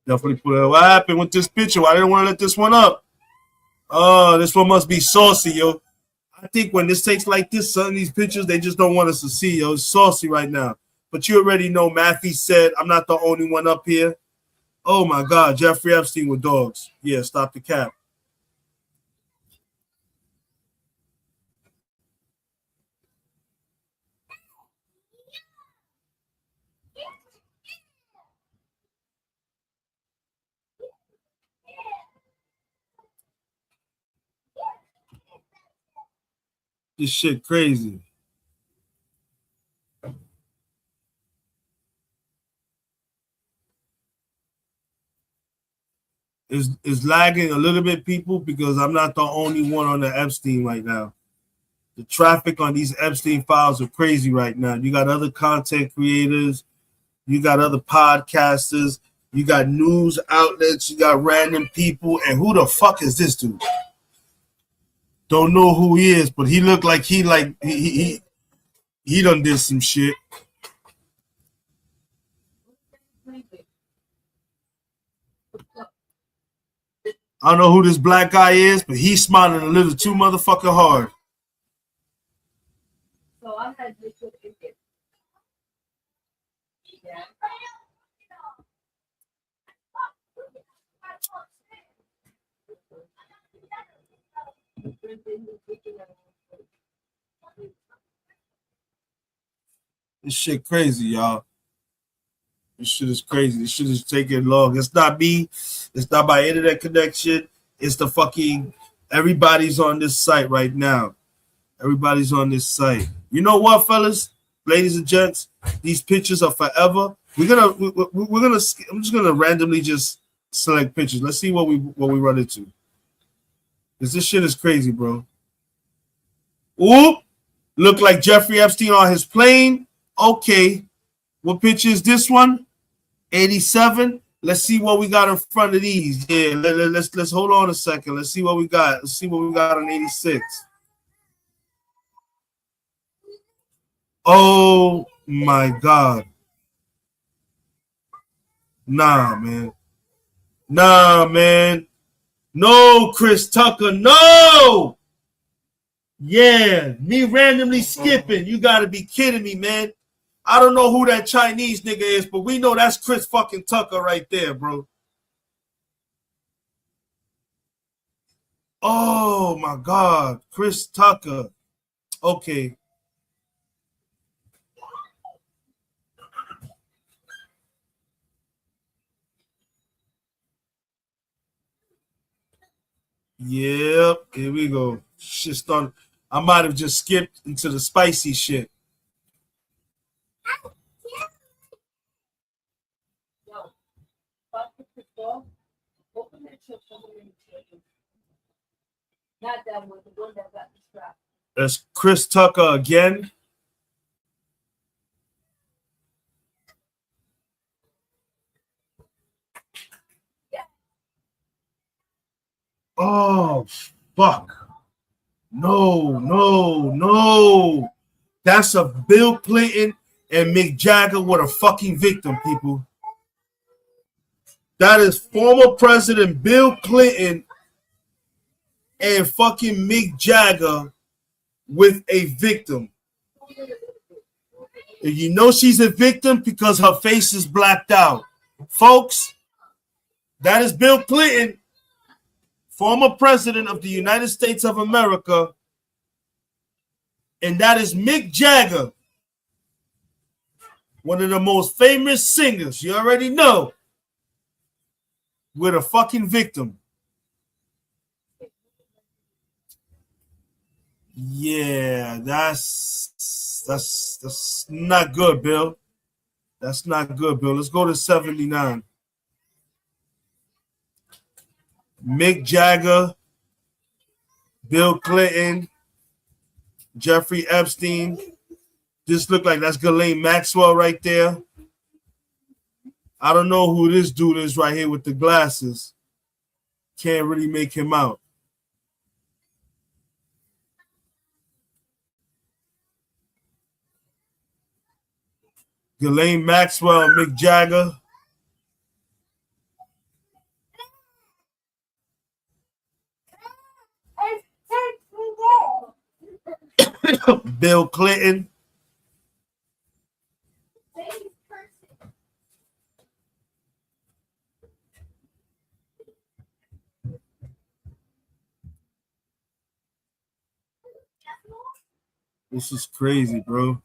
definitely put it. What happened with this picture? Why didn't want to let this one up? Oh, this one must be saucy, yo. I think when this takes like this, some of these pictures, they just don't want us to see, yo. It's saucy right now. But you already know Matthew said, I'm not the only one up here. Oh, my God. Jeffrey Epstein with dogs. Yeah, stop the cap. This shit crazy. It's lagging a little bit, people, because I'm not the only one on the Epstein right now. The traffic on these Epstein files are crazy right now. You got other content creators, you got other podcasters, you got news outlets, you got random people, and who the fuck is this dude? Don't know who he is, but he looked like he done did some shit. I don't know who this black guy is, but he's smiling a little too motherfucking hard. So I had this with it. Yeah. This shit crazy, y'all. This shit is crazy. This shit is taking long. It's not me. It's not my internet connection. It's the fucking everybody's on this site right now. Everybody's on this site. You know what, fellas, ladies and gents? These pictures are forever. We're gonna. I'm just gonna randomly just select pictures. Let's see what we run into. Cause this shit is crazy, bro. Oop! Look like Jeffrey Epstein on his plane. Okay. What picture is this one? 87. Let's see what we got in front of these. Yeah, let's hold on a second. Let's see what we got. Let's see what we got on 86. Oh my God. Nah, man. Nah, man. No, Chris Tucker. No. Yeah, me randomly skipping. You got to be kidding me, man. I don't know who that Chinese nigga is, but we know that's Chris fucking Tucker right there, bro. Oh, my God. Chris Tucker. Okay. Yep. Here we go. Shit started. I might have just skipped into the spicy shit. No. Open that chip. Not that one. The one that got the strap. That's Chris Tucker again. Oh, fuck. No. That's a Bill Clinton and Mick Jagger with a fucking victim, people. That is former President Bill Clinton and fucking Mick Jagger with a victim. And you know she's a victim because her face is blacked out. Folks, that is Bill Clinton, former president of the United States of America, and that is Mick Jagger, one of the most famous singers, you already know, with a fucking victim. Yeah, that's not good, Bill. That's not good, Bill. Let's go to 79. Mick Jagger, Bill Clinton, Jeffrey Epstein. This look like that's Ghislaine Maxwell right there. I don't know who this dude is right here with the glasses. Can't really make him out. Ghislaine Maxwell and Mick Jagger. Bill Clinton. This is crazy, bro.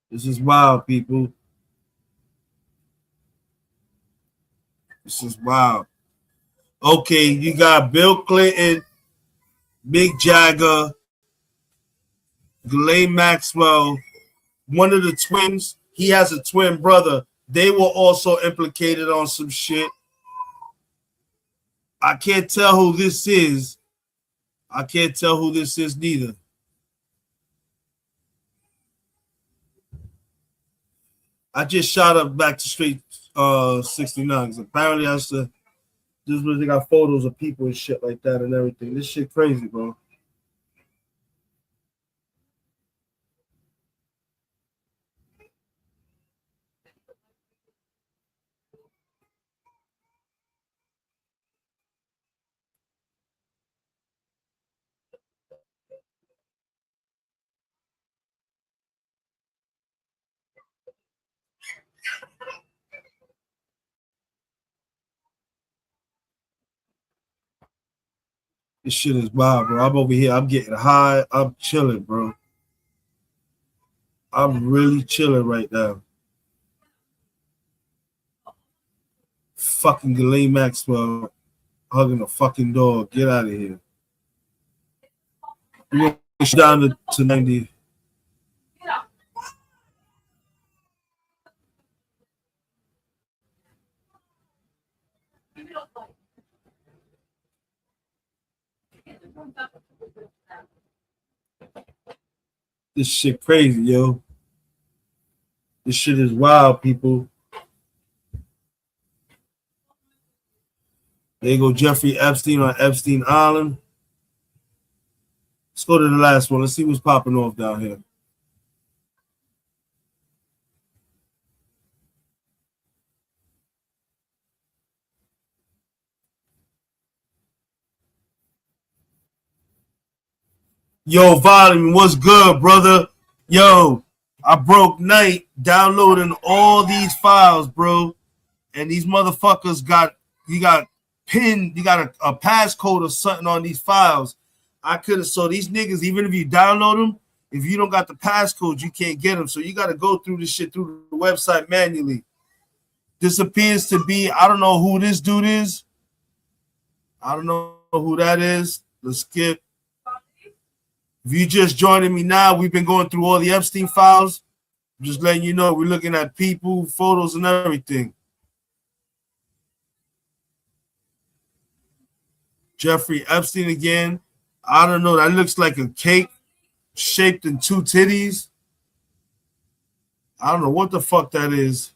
This is wild, people. This is wild. Okay, you got Bill Clinton, Mick Jagger, Ghislaine Maxwell, one of the twins. He has a twin brother. They were also implicated on some shit. I can't tell who this is. I can't tell who this is neither. I just shot up back to straight 69. Apparently, I said this was they got photos of people and shit like that and everything. This shit crazy, bro. This shit is wild, bro. I'm over here. I'm getting high. I'm chilling, bro. I'm really chilling right now. Fucking Ghislaine Maxwell hugging a fucking dog. Get out of here. We're down to 90. This shit crazy, yo. This shit is wild, people. There you go, Jeffrey Epstein on Epstein Island. Let's go to the last one. Let's see what's popping off down here. Yo, Volume, what's good, brother? Yo, I broke night downloading all these files, bro. And these motherfuckers got pinned, you got a passcode or something on these files. I could have, so these niggas, even if you download them, if you don't got the passcode, you can't get them. So you got to go through this shit through the website manually. This appears to be, I don't know who this dude is. I don't know who that is. Let's skip. If you just joining me now, we've been going through all the Epstein files. Just letting you know, we're looking at people, photos, and everything. Jeffrey Epstein again. I don't know. That looks like a cake shaped in two titties. I don't know what the fuck that is.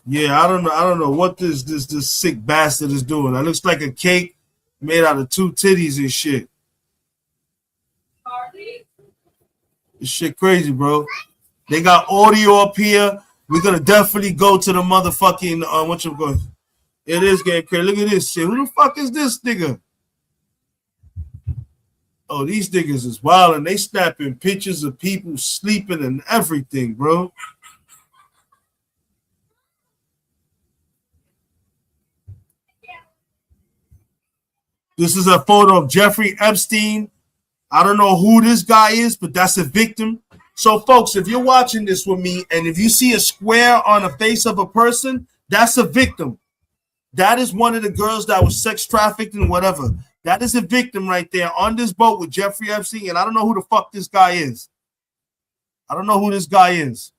Yeah, I don't know. I don't know what this sick bastard is doing. That looks like a cake made out of two titties and shit. This shit crazy, bro. They got audio up here. We're gonna definitely go to the motherfucking what you going. It is getting crazy. Look at this shit. Who the fuck is this nigga? Oh, these niggas is wild and they snapping pictures of people sleeping and everything, bro. This is a photo of Jeffrey Epstein. I don't know who this guy is, but that's a victim. So, folks, if you're watching this with me and if you see a square on the face of a person, that's a victim. That is one of the girls that was sex trafficked and whatever. That is a victim right there on this boat with Jeffrey Epstein, and I don't know who the fuck this guy is. I don't know who this guy is.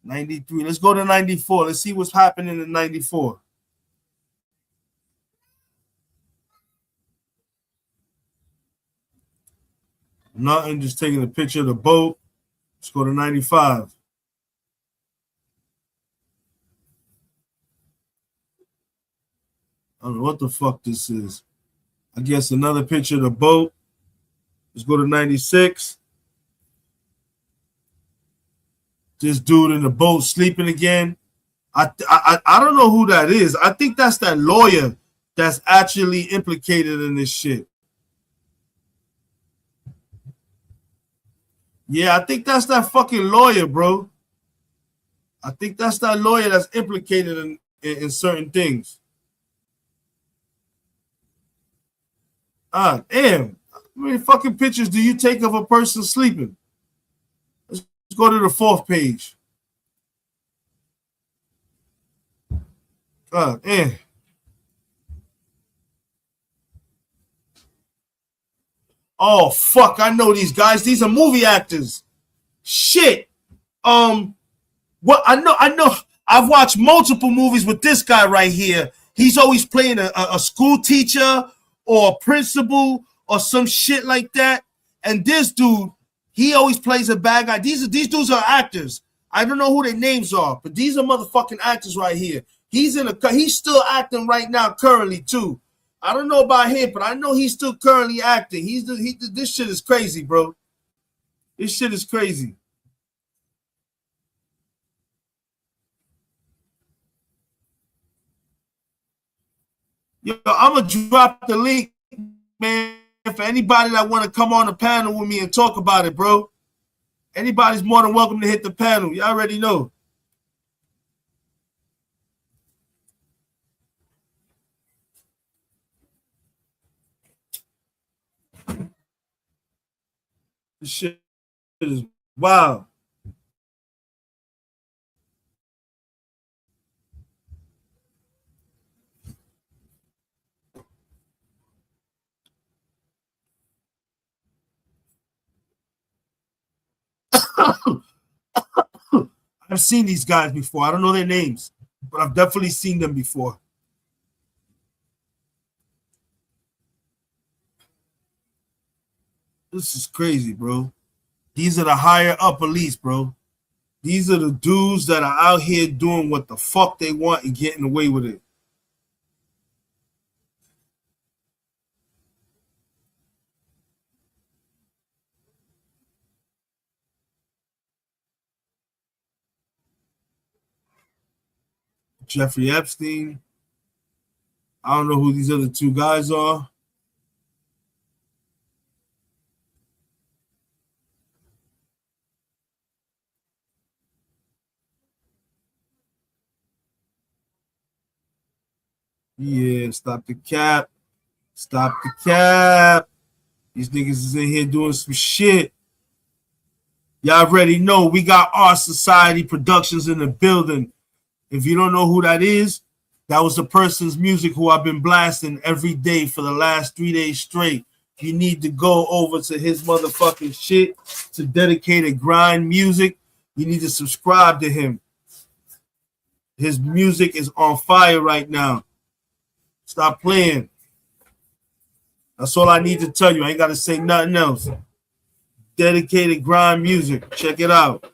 93. Let's go to 94. Let's see what's happening in 94. Nothing, just taking a picture of the boat. Let's go to 95. I don't know what the fuck this is. I guess another picture of the boat. Let's go to 96. This dude in the boat sleeping again. I don't know who that is. I think that's that lawyer that's actually implicated in this shit. Yeah, I think that's that fucking lawyer, bro. I think that's that lawyer that's implicated in certain things. Damn. How many fucking pictures do you take of a person sleeping? Let's go to the 4th page. Damn. Oh, fuck. I know these guys. These are movie actors. Shit. What I know. I've watched multiple movies with this guy right here. He's always playing a school teacher or a principal or some shit like that. And this dude, he always plays a bad guy. These dudes are actors. I don't know who their names are, but these are motherfucking actors right here. He's still acting right now currently too. I don't know about him, but I know he's still currently acting. This shit is crazy, bro. This shit is crazy. Yo, I'm gonna drop the link, man, for anybody that want to come on the panel with me and talk about it, bro. Anybody's more than welcome to hit the panel. You already know. This shit is wild. I've seen these guys before. I don't know their names, but I've definitely seen them before. This is crazy, bro. These are the higher up police, bro. These are the dudes that are out here doing what the fuck they want and getting away with it. Jeffrey Epstein. I don't know who these other two guys are. Yeah, stop the cap. Stop the cap. These niggas is in here doing some shit. Y'all already know we got Our Society Productions in the building. If you don't know who that is, That was the person's music who I've been blasting every day for the last 3 days straight. You need to go over to his motherfucking shit, to Dedicated Grind Music. You need to subscribe to him. His music is on fire right now. Stop playing. That's all I need to tell you. I ain't got to say nothing else. Dedicated Grind Music. Check it out.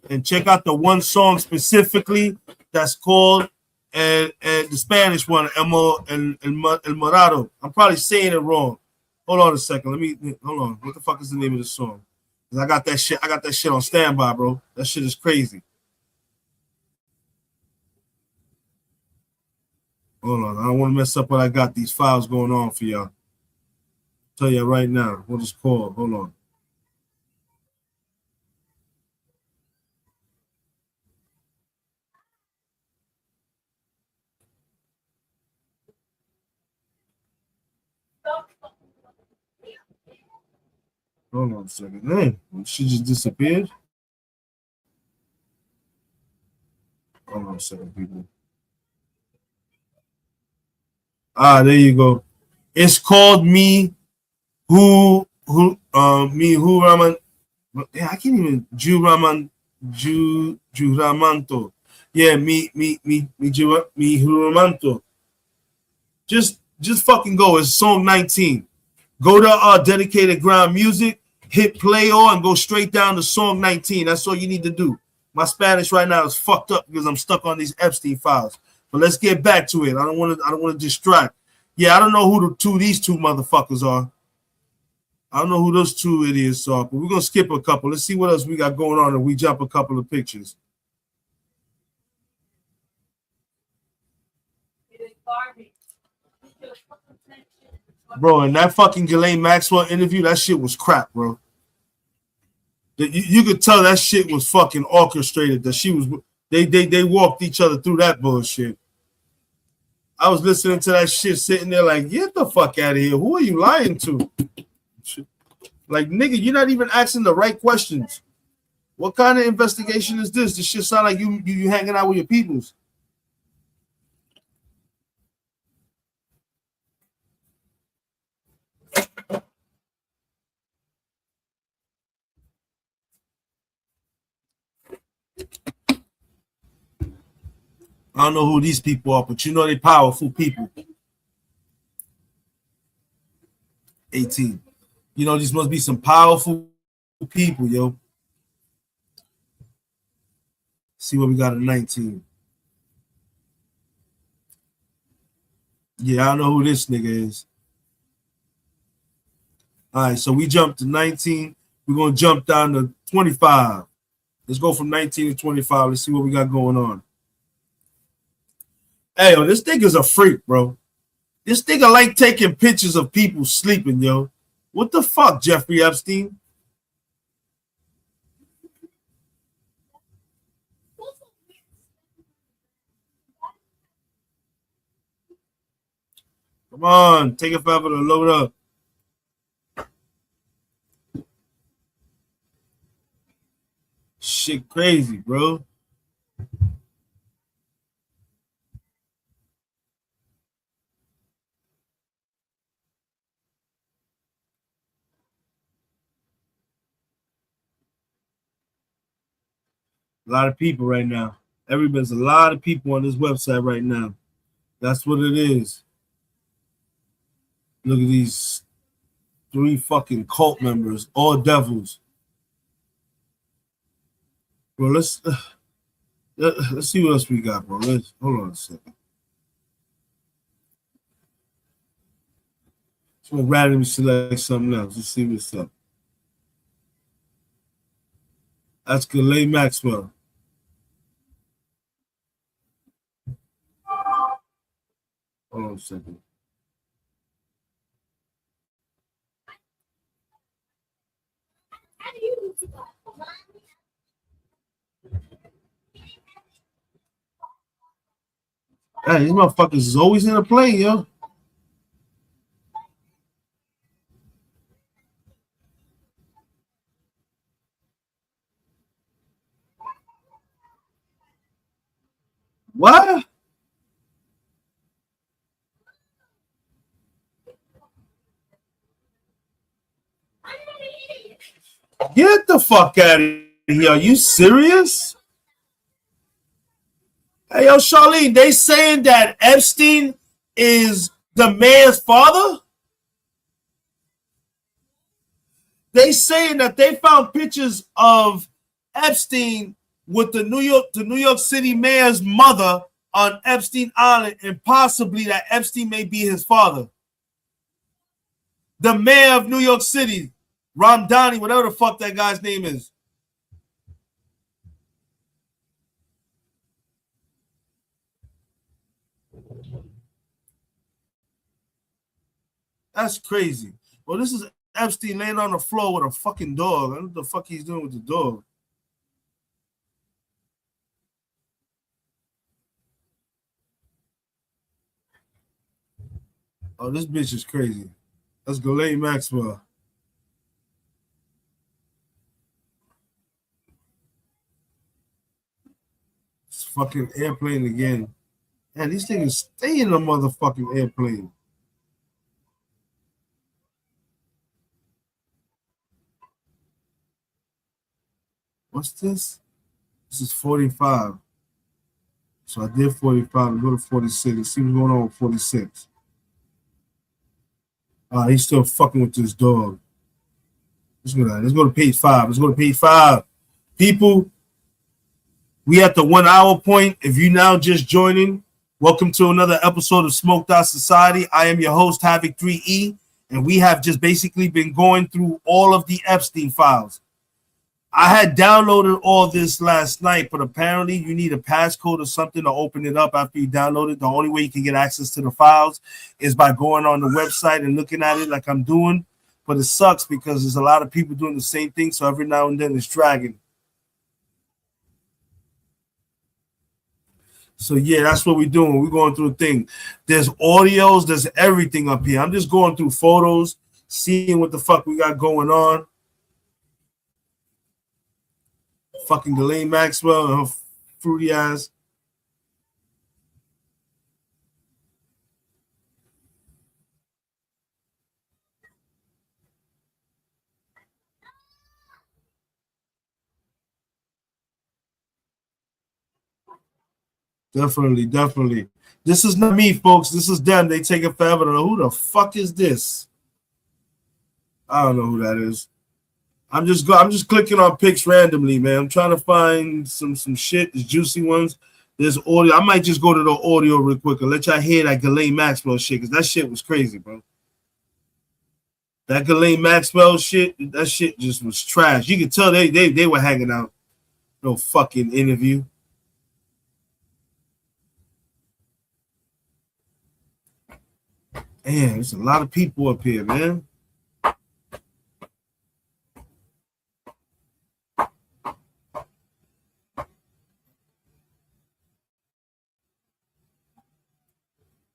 And check out the one song specifically that's called and the Spanish one, El Morado. I'm probably saying it wrong. Hold on a second. Hold on. What the fuck is the name of the song? Because I got that shit on standby, bro. That shit is crazy. Hold on. I don't want to mess up what I got. These files going on for y'all. Tell you right now what it's called. Hold on. Hold on a second. Man, she just disappeared. Hold on a second, people. There you go. It's called Me Who Raman. Yeah, I can't even Juramanto. Yeah, me Juramanto. Just fucking go. It's song 19. Go to Dedicated Ground Music, hit play on, and go straight down to song 19. That's all you need to do. My Spanish right now is fucked up because I'm stuck on these Epstein files. But let's get back to it. I don't want to distract. Yeah, I don't know who these two motherfuckers are. I don't know who those two idiots are, but we're gonna skip a couple. Let's see what else we got going on, and we jump a couple of pictures. Bro, in that fucking Ghislaine Maxwell interview, that shit was crap, bro. You could tell that shit was fucking orchestrated. That she was they walked each other through that bullshit. I was listening to that shit, sitting there like, get the fuck out of here. Who are you lying to? Like, nigga, you're not even asking the right questions. What kind of investigation is this? This shit sound like you hanging out with your peoples. I don't know who these people are, but you know they powerful people. 18. You know, these must be some powerful people, yo. See what we got at 19. Yeah, I don't know who this nigga is. All right, so we jumped to 19. We're going to jump down to 25. Let's go from 19 to 25. Let's see what we got going on. Hey, yo, this nigga's a freak, bro. This nigga like taking pictures of people sleeping, yo. What the fuck, Jeffrey Epstein? Come on, take it forever to load up. Shit crazy, bro. A lot of people right now. Everybody's a lot of people on this website right now. That's what it is. Look at these 3 fucking cult members, all devils. Bro, let's see what else we got, bro. Hold on a second. So we'll randomly select something else. Let's see what's up. That's Ghislaine Maxwell. Hold on a second. Hey, these motherfuckers is always in a plane, yo. What? Get the fuck out of here. Are you serious? Hey, yo, Charlene, they saying that Epstein is the mayor's father? They saying that they found pictures of Epstein with the New York City mayor's mother on Epstein Island, and possibly that Epstein may be his father. The mayor of New York City, Ramdani, whatever the fuck that guy's name is. That's crazy. Well, this is Epstein laying on the floor with a fucking dog. I don't know what the fuck he's doing with the dog. Oh, this bitch is crazy. That's Ghislaine Maxwell. It's fucking airplane again. Man, these niggas stay in the motherfucking airplane. What's this? This is 45. So I did 45. Go to 46. Let's see what's going on with 46. He's still fucking with this dog. Let's go to page 5. Let's go to page 5. People, we at the 1 hour point. If you now just joining, welcome to another episode of Smoked Out Society. I am your host, HAVOK3E, and we have just basically been going through all of the Epstein files. I had downloaded all this last night, but apparently you need a passcode or something to open it up after you download it. The only way you can get access to the files is by going on the website and looking at it like I'm doing. But it sucks because there's a lot of people doing the same thing, so every now and then it's dragging. So yeah, that's what we're doing. We're going through a thing. There's audios, there's everything up here. I'm just going through photos, seeing what the fuck we got going on. Fucking Ghislaine Maxwell and her fruity ass. Definitely. This is not me, folks. This is them. They take it forever to know who the fuck is this. I don't know who that is. I'm just clicking on pics randomly, man. I'm trying to find some shit, the juicy ones. There's audio. I might just go to the audio real quick and let y'all hear that Ghislaine Maxwell shit, because that shit was crazy, bro. That Ghislaine Maxwell shit, that shit just was trash. You could tell they were hanging out. No fucking interview. Man, there's a lot of people up here, man.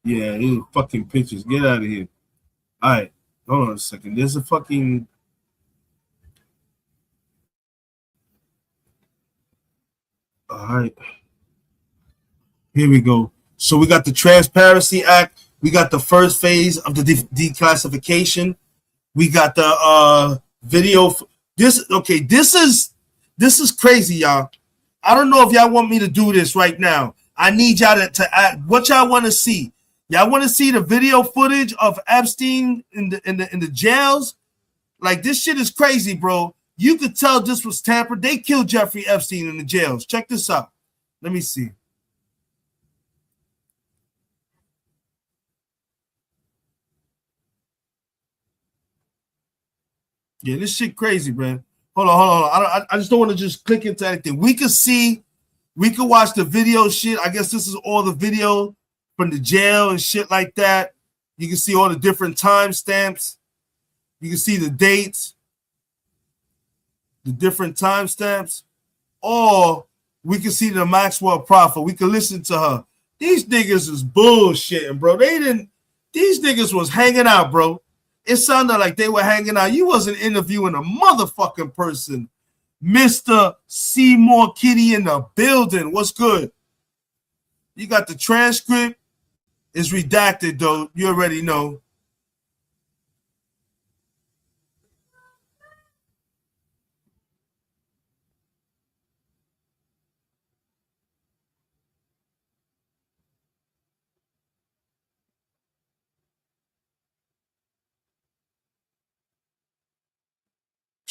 Yeah, these fucking pictures. Get out of here. All right. Hold on a second. There's a fucking. All right. Here we go. So we got the Transparency Act. We got the first phase of the declassification. We got the video. This is crazy, y'all. I don't know if y'all want me to do this right now. I need y'all to add what y'all want to see. Y'all want to see the video footage of Epstein in the jails? Like, this shit is crazy, bro. You could tell this was tampered. They killed Jeffrey Epstein in the jails. Check this out. Let me see. Yeah, this shit crazy, man. Hold on. I just don't want to just click into anything. We could watch the video shit. I guess this is all the video from the jail and shit like that. You can see all the different timestamps. You can see the dates, the different timestamps. Or we can see the Maxwell Prophet. We can listen to her. These niggas is bullshitting, bro. These niggas was hanging out, bro. It sounded like they were hanging out. You wasn't interviewing a motherfucking person. Mr. Seymour Kitty in the building. What's good? You got the transcript. It's redacted, though. You already know.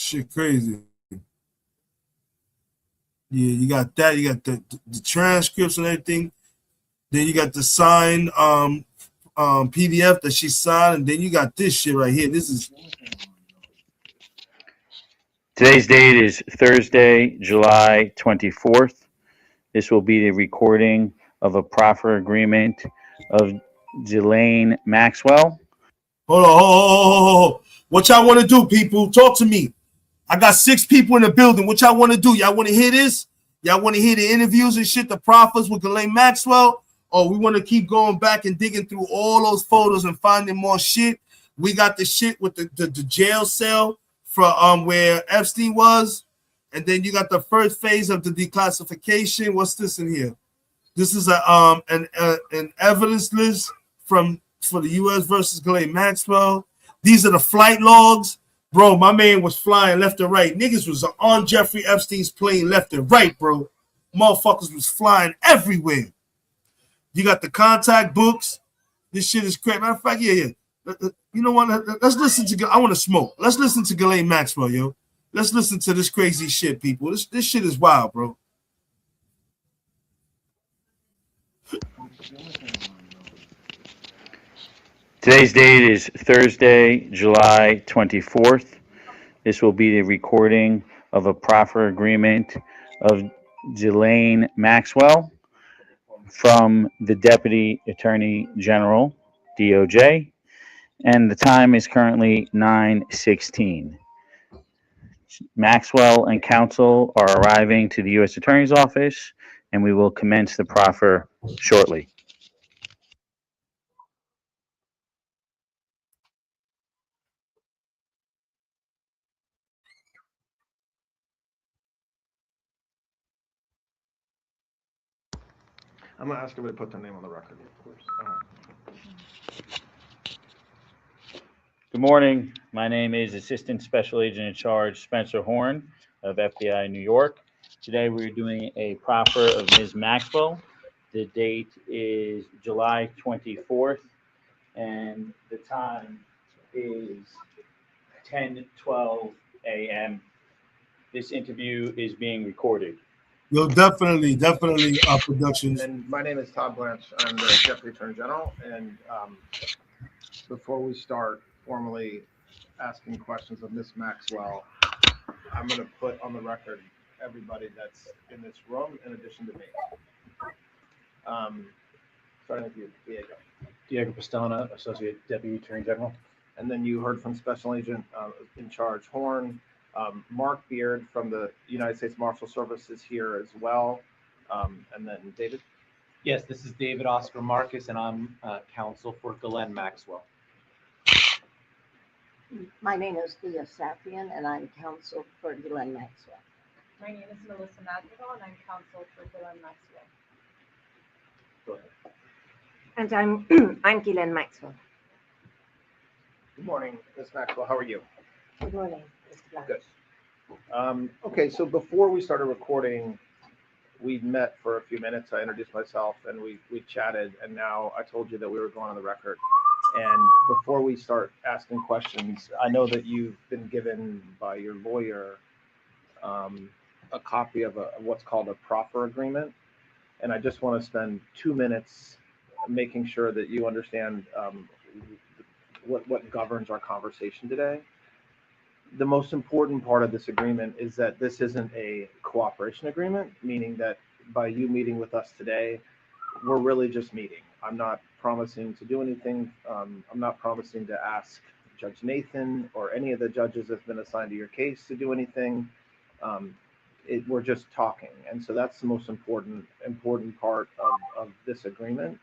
Shit crazy. Yeah, you got that. You got the transcripts and everything. Then you got the signed PDF that she signed, and then you got this shit right here. This is Today's date is Thursday, July 24th. This will be the recording of a proffer agreement of Ghislaine Maxwell. hold on, hold. What y'all want to do, people? Talk to me. I got 6 people in the building. What y'all want to do? Y'all want to hear this? Y'all want to hear the interviews and shit, the prophets with Ghislaine Maxwell? Or we want to keep going back and digging through all those photos and finding more shit? We got the shit with the jail cell from where Epstein was. And then you got the first phase of the declassification. What's this in here? This is an evidence list for the U.S. versus Ghislaine Maxwell. These are the flight logs. Bro, my man was flying left and right. Niggas was on Jeffrey Epstein's plane left and right, bro. Motherfuckers was flying everywhere. You got the contact books. This shit is crazy. Matter of fact, yeah. You know what? Let's listen to. I want to smoke. Let's listen to Ghislaine Maxwell, yo. Let's listen to this crazy shit, people. This shit is wild, bro. Today's date is Thursday, July 24th. This will be the recording of a proffer agreement of Ghislaine Maxwell from the Deputy Attorney General, DOJ, and the time is currently 9:16. Maxwell and counsel are arriving to the U.S. Attorney's Office, and we will commence the proffer shortly. I'm gonna ask everybody to put their name on the record, of course. Good morning. My name is Assistant Special Agent in Charge Spencer Horn of FBI New York. Today we're doing a proffer of Ms. Maxwell. The date is July 24th, and the time is 10:12 a.m. This interview is being recorded. Yo, definitely, productions. And my name is Todd Blanche. I'm the Deputy Attorney General. And before we start formally asking questions of Ms. Maxwell, I'm going to put on the record everybody that's in this room in addition to me. Starting with you, Diego. Diego Pastana, Associate Deputy Attorney General. And then you heard from Special Agent in Charge Horn. Mark Beard from the United States Marshal Service is here as well. And then David. Yes, this is David Oscar Marcus, and I'm counsel for Ghislaine Maxwell. My name is Thea Safian, and I'm counsel for Ghislaine Maxwell. My name is Melissa Madrigal, and I'm counsel for Ghislaine Maxwell. Go ahead. And I'm Ghislaine Maxwell. Good morning, Ms. Maxwell. How are you? Good morning, Mr. Blanche. Good. Okay, so before we started recording, we met for a few minutes. I introduced myself and we chatted, and now I told you that we were going on the record. And before we start asking questions, I know that you've been given by your lawyer a copy of what's called a proffer agreement. And I just want to spend 2 minutes making sure that you understand what governs our conversation today. The most important part of this agreement is that this isn't a cooperation agreement, meaning that by you meeting with us today, we're really just meeting. I'm not promising to do anything. I'm not promising to ask Judge Nathan or any of the judges that's been assigned to your case to do anything. We're just talking. And so that's the most important part of this agreement.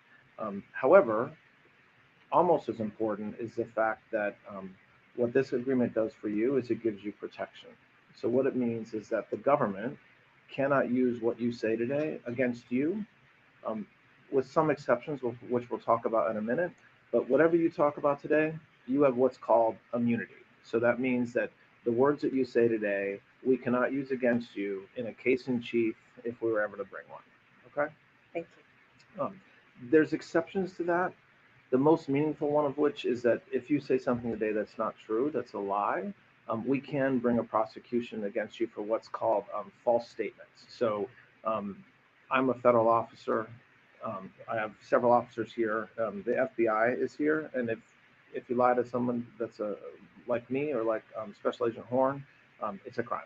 However, almost as important is the fact that what this agreement does for you is it gives you protection. So what it means is that the government cannot use what you say today against you, with some exceptions, which we'll talk about in a minute. But whatever you talk about today, you have what's called immunity. So that means that the words that you say today, we cannot use against you in a case in chief if we were ever to bring one. Okay? Thank you. There's exceptions to that. The most meaningful one of which is that if you say something today that's not true, that's a lie, we can bring a prosecution against you for what's called false statements. So I'm a federal officer. I have several officers here. The FBI is here, and if you lie to someone that's like me or like Special Agent Horn, it's a crime.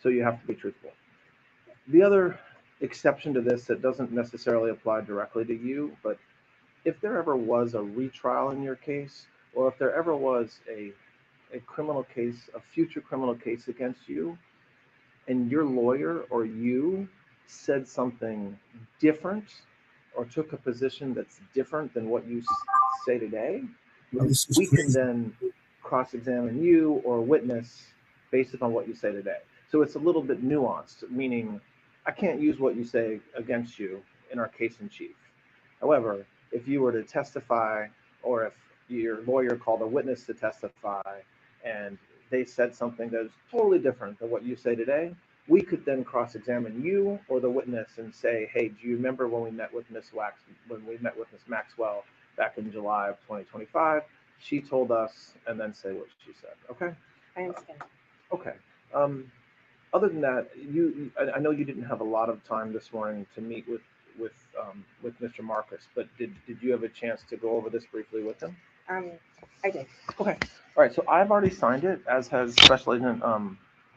So you have to be truthful. The other exception to this that doesn't necessarily apply directly to you, but if there ever was a retrial in your case, or if there ever was a criminal case, a future criminal case against you, and your lawyer or you said something different or took a position that's different than what you say today, This is we can crazy. then cross-examine you or witness based upon what you say today. So it's a little bit nuanced, meaning I can't use what you say against you in our case in chief. However, if you were to testify, or if your lawyer called a witness to testify and they said something that is totally different than what you say today, we could then cross-examine you or the witness and say, hey, do you remember when we met with Miss Maxwell back in July of 2025? She told us, and then say what she said. Okay. I understand. Okay. Other than that, I know you didn't have a lot of time this morning to meet with Mr. Marcus, but did you have a chance to go over this briefly with him? I did. Okay. All right. So I've already signed it, as has Special Agent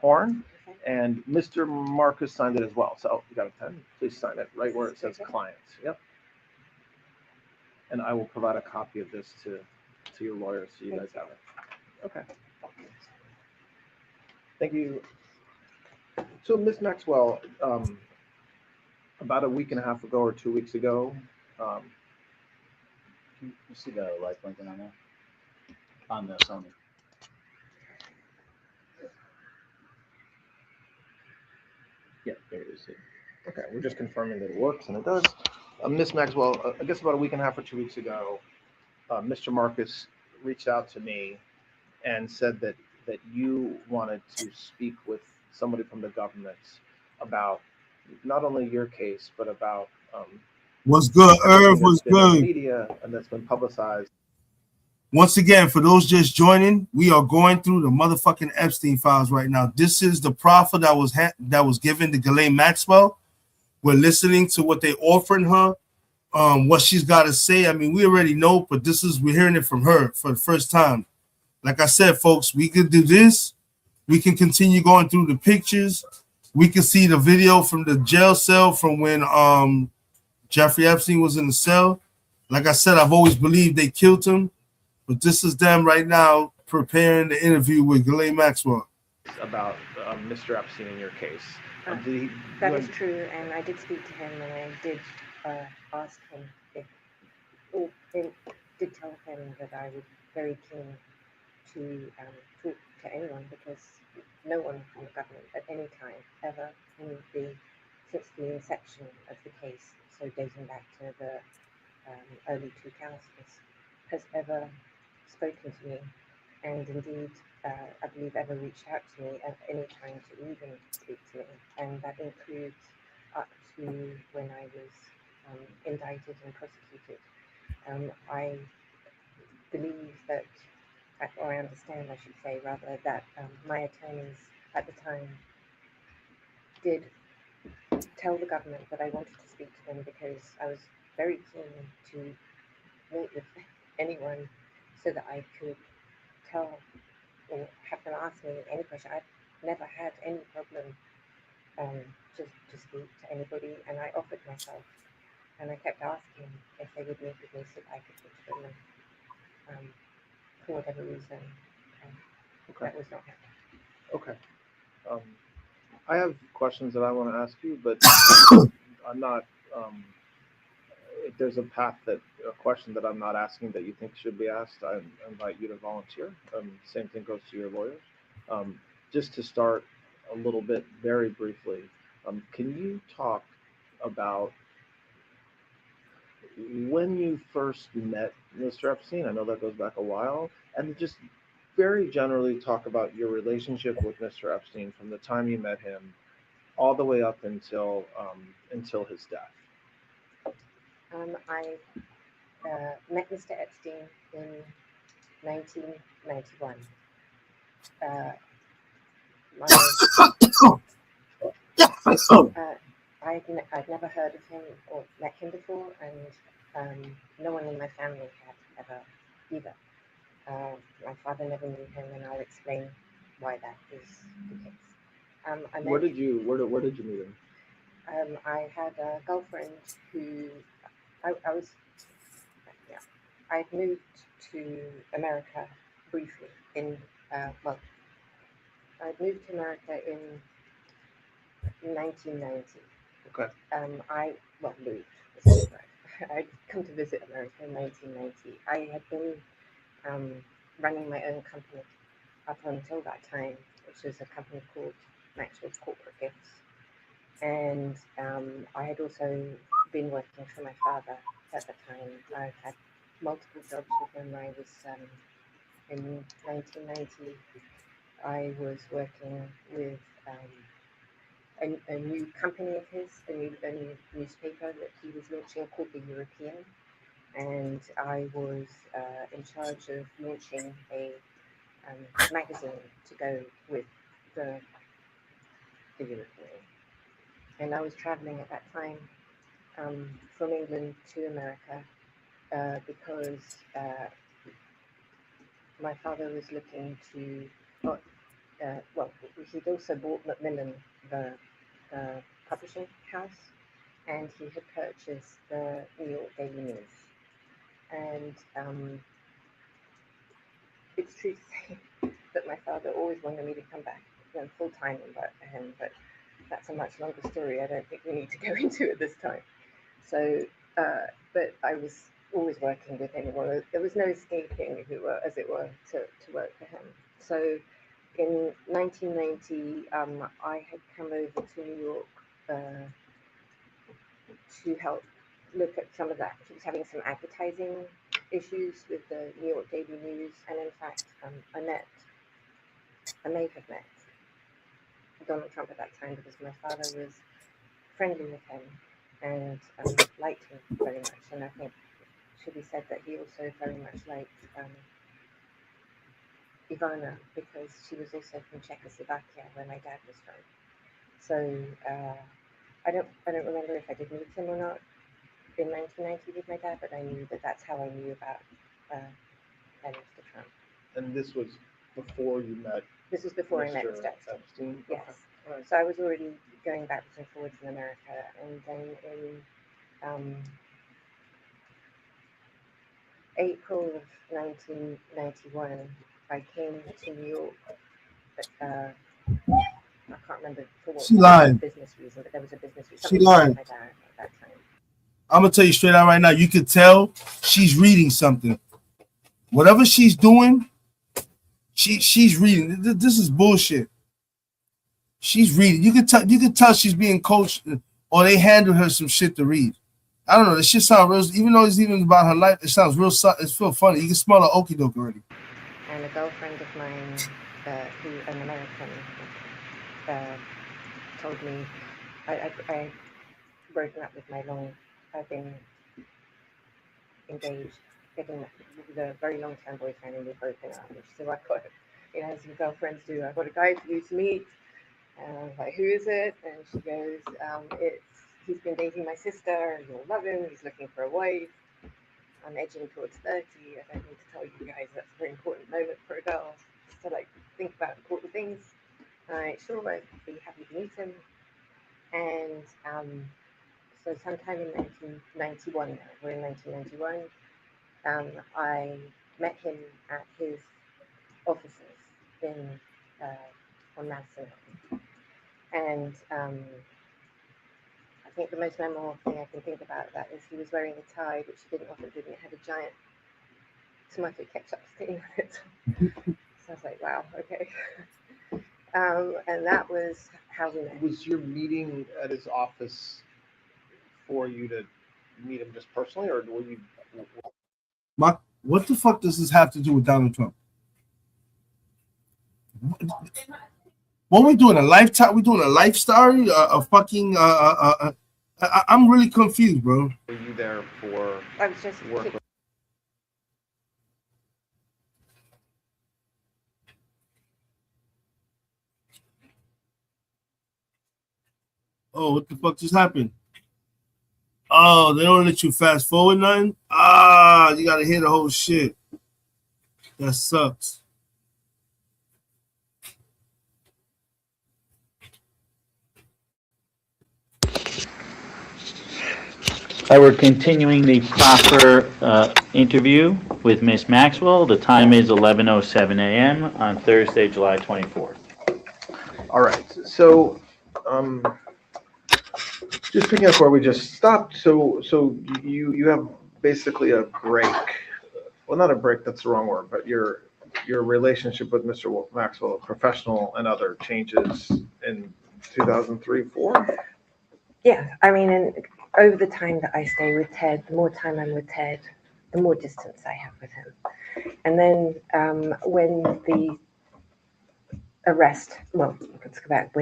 Horn, Okay. and Mr. Marcus signed it as well. So you got a pen? Please sign it right where it says clients. Yep. And I will provide a copy of this to your lawyer so you guys have it. Okay. Thank you. So Miss Maxwell, about a week and a half ago or 2 weeks ago, You see the light blinking on there? On the Sony. Yeah, there it is. okay, we're just confirming that it works, and it does. Miss Maxwell, I guess about a week and a half or 2 weeks ago, Mr. Marcus reached out to me and said that you wanted to speak with somebody from the government about not only your case, but about What's good, everything Irv? that's What's been in the good? media and that's been publicized. Once again, for those just joining, we are going through the motherfucking Epstein files right now. This is the proffer that was given to Ghislaine Maxwell. We're listening to what they offering her, what she's got to say. I mean, we already know, but we're hearing it from her for the first time. Like I said, folks, we could do this. We can continue going through the pictures. We can see the video from the jail cell from when Jeffrey Epstein was in the cell. Like I said, I've always believed they killed him. But this is them right now preparing the interview with Ghislaine Maxwell. About Mr. Epstein in your case. That is true, and I did speak to him, and I did ask him or did tell him that I was very keen to talk to anyone, because no one from the government at any time ever since the inception of the case, so dating back to the early 2000s, has ever spoken to me, and indeed I believe ever reached out to me at any time to even speak to me, and that includes up to when I was indicted and prosecuted. I believe that, or I understand, I should say rather, that my attorneys at the time did tell the government that I wanted to speak to them because I was very keen to meet with anyone so that I could tell or have them ask me any question. I've never had any problem to speak to anybody, and I offered myself, and I kept asking if they would meet with me so that I could talk to them. And, for whatever reason, that was not happening. Okay. I have questions that I want to ask you, but I'm not. If there's a question that I'm not asking that you think should be asked, I invite you to volunteer. Same thing goes to your lawyers. Just to start a little bit, very briefly, can you talk about when you first met Mr. Epstein? I know that goes back a while, and just very generally talk about your relationship with Mr. Epstein from the time you met him all the way up until his death. I met Mr. Epstein in 1991. I'd never heard of him or met him before, and no one in my family had ever either. My father never knew him, and I'll explain why that is the case. Where did you meet him? I had a girlfriend who I'd moved to America briefly I'd moved to America in 1990. Okay. Moved. I'd come to visit America in 1990. I had been running my own company up until that time, which was a company called Maxwell's Corporate Gifts. And I had also been working for my father at the time. I had multiple jobs with him. I was in 1990. I was working with a new company of his, a new newspaper that he was launching called The European, and I was in charge of launching a magazine to go with the European. And I was traveling at that time from England to America because my father was looking to, he'd also bought Macmillan, the publishing house, and he had purchased the New York Daily News. And it's true to say that my father always wanted me to come back full time and work for him, but that's a much longer story. I don't think we need to go into it this time. So, but I was always working with him. Well, there was no escaping, as it were, to work for him. So, in 1990, I had come over to New York to help look at some of that. He was having some advertising issues with the New York Daily News, and in fact, I may have met Donald Trump at that time because my father was friendly with him and liked him very much. And I think it should be said that he also very much liked Ivana because she was also from Czechoslovakia where my dad was from. So I don't remember if I did meet him or not in 1990 with my dad, but I knew that's how I knew about Mr. Trump. And this was before you met. This was before I met Mr. Epstein. Yes. Okay. Right. So I was already going backwards and forwards in America, and then in April of 1991, I came to New York. I can't remember for what business reason, but there was a business reason. She lied. With my dad at that time. I'm gonna tell you straight out right now. You could tell she's reading something. Whatever she's doing, she's reading. This is bullshit. She's reading. You can tell she's being coached, or they handed her some shit to read. I don't know. This shit sounds real. Even though it's even about her life, it sounds real. It's feel funny. You can smell the okie doke already. And a girlfriend of mine, an American, told me I broken up with I've been engaged, getting with a very long-term boyfriend, and we've broken up. And she said, well, I got, as your girlfriends do, I've got a guy for you to meet. And I was like, who is it? And she goes, he's been dating my sister, and you'll love him. He's looking for a wife. I'm edging towards 30. I don't need to tell you guys that's a very important moment for a girl to think about important things. Sure, I'd be happy to meet him. And so sometime in 1991, now we're in 1991, I met him at his offices on Madison Avenue. And I think the most memorable thing I can think about that is he was wearing a tie, which he didn't often do, and it had a giant tomato ketchup stain on it. So I was like, wow, okay. And that was how we met. Was your meeting at his office for you to meet him just personally, or were you? What the fuck does this have to do with Donald Trump? What are we doing? A lifetime? We doing a life story? I'm really confused, bro. Were you there for? I was just work. Oh, what the fuck just happened? Oh, they don't let you fast forward nothing? Ah, you gotta hear the whole shit. That sucks. We're continuing the proper interview with Miss Maxwell. The time is 11:07 a.m. on Thursday, July 24th. All right, so, just picking up where we just stopped, so you have basically a break, well, not a break, that's the wrong word, but your relationship with Mr. Maxwell, professional and other changes in 2003, 4? Yeah, I mean, and over the time that I stay with Ted, the more time I'm with Ted, the more distance I have with him. And then when the arrest, well, let's go back,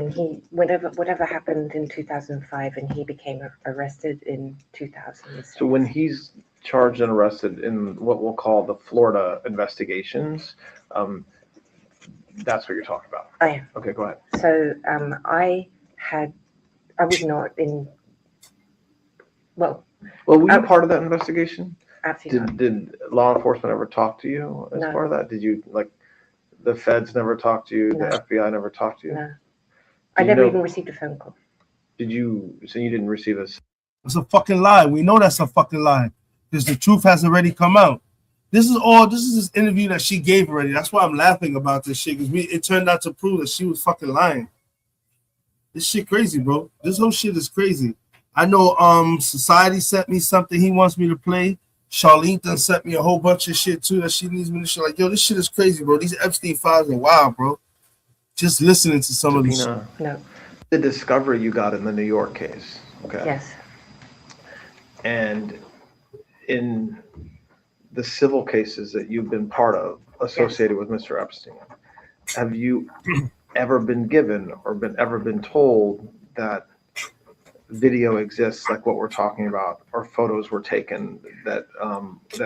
whatever happened in 2005 and he became arrested in 2006. So when he's charged and arrested in what we'll call the Florida investigations, that's what you're talking about? I am. Okay, go ahead. So I was not in, well, were you part of that investigation? Absolutely Did law enforcement ever talk to you as No. part of that? Did you, like, the feds never talked to you? No. The FBI never talked to you? No. I never even received a phone call. So you didn't receive a... It's a fucking lie. We know that's a fucking lie because the truth has already come out. This is this interview that she gave already. That's why I'm laughing about this shit because it turned out to prove that she was fucking lying. This shit crazy, bro. This whole shit is crazy. I know Society sent me something he wants me to play. Charlene done sent me a whole bunch of shit too that she needs me to show. Like, yo, this shit is crazy, bro. These Epstein files are wild, bro. Just listening to some of this shit. No. The discovery you got in the New York case. Okay. Yes. And in the civil cases that you've been part of associated with Mr. Epstein, have you ever been given or ever been told that video exists like what we're talking about, or photos were taken that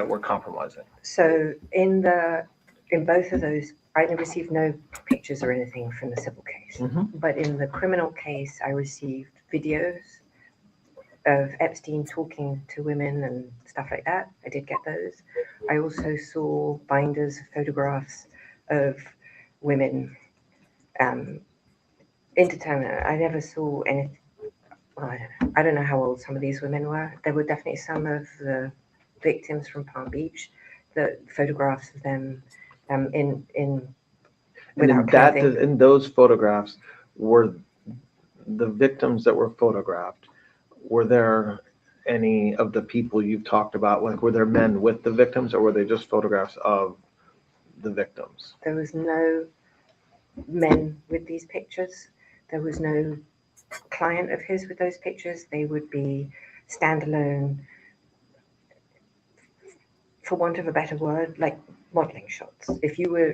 were compromising? So in both of those, I received no pictures or anything from the civil case. Mm-hmm. But in the criminal case, I received videos of Epstein talking to women and stuff like that. I did get those. I also saw binders of photographs of women, indeterminate. I never saw anything. Well, I don't know how old some of these women were. There were definitely some of the victims from Palm Beach, the photographs of them in those photographs, were the victims that were photographed, were there any of the people you've talked about, like were there men with the victims, or were they just photographs of the victims? There was no men with these pictures. There was no client of his with those pictures. They would be standalone, for want of a better word, like modeling shots. If you were,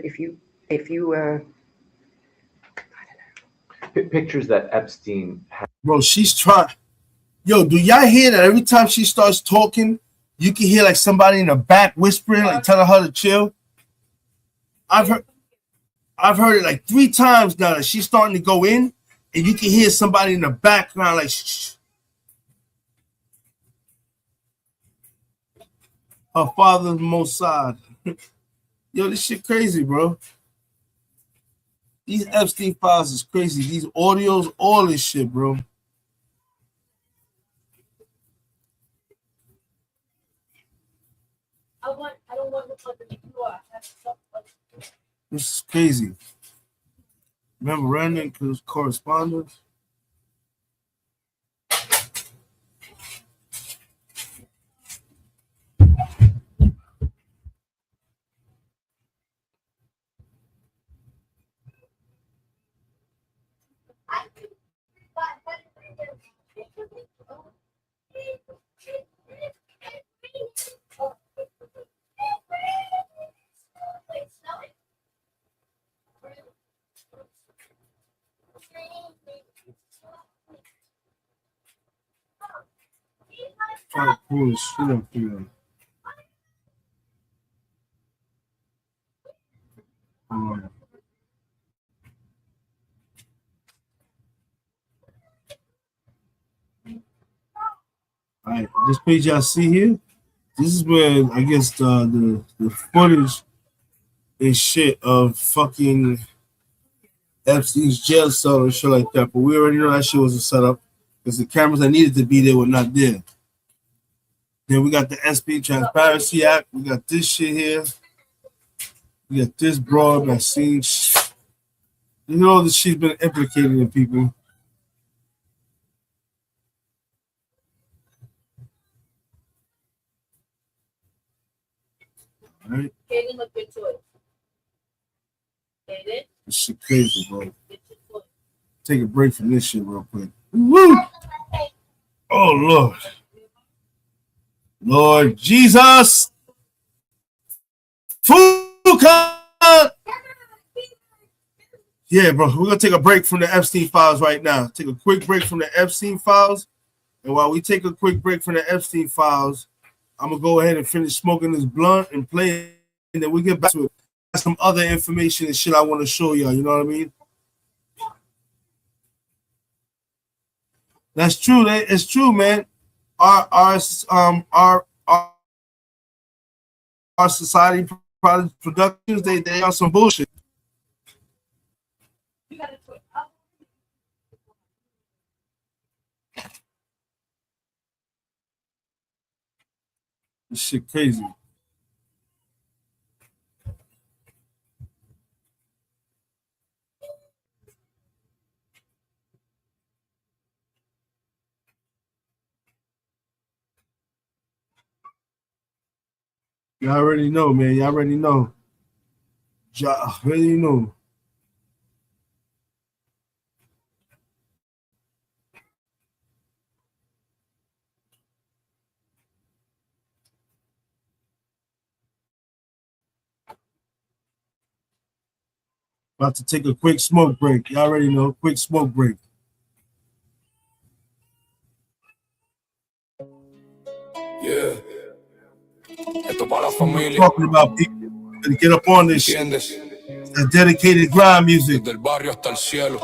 Pictures that Epstein had. Bro, she's trying. Yo, do y'all hear that every time she starts talking, you can hear like somebody in the back whispering, like telling her to chill? I've heard it like 3 times now that she's starting to go in, and you can hear somebody in the background like, shh. Her father's Mossad. Yo, this shit crazy, bro. These Epstein files is crazy. These audios, all this shit, bro. This is crazy. Memorandum correspondence. Try to pull this shit up here. All right, this page y'all see here, this is where I guess the footage and shit of fucking Epstein's jail cell and shit like that. But we already know that shit was a setup because the cameras that needed to be there were not there. Then we got the SB Transparency Act. We got this shit here. We got this broad that seems, you know, that she's been implicated in people. All right. Katie, look into it. Katie? This shit crazy, bro. Take a break from this shit real quick. Woo! Oh, Lord. Lord Jesus. Fuka! Yeah, bro. We're going to take a break from the Epstein files right now. Take a quick break from the Epstein files. And while we take a quick break from the Epstein files, I'm going to go ahead and finish smoking this blunt and play. And then we get back to it. Some other information and shit I want to show y'all. You know what I mean? That's true. It's true, man. Our society productions, they are some bullshit. This shit crazy. Y'all already know, man. Y'all already know. Y'all already know. About to take a quick smoke break. Y'all already know. Quick smoke break. Yeah. Esto para la familia. Talking about people and get up on this shit. That dedicated grind music. Del barrio hasta el cielo.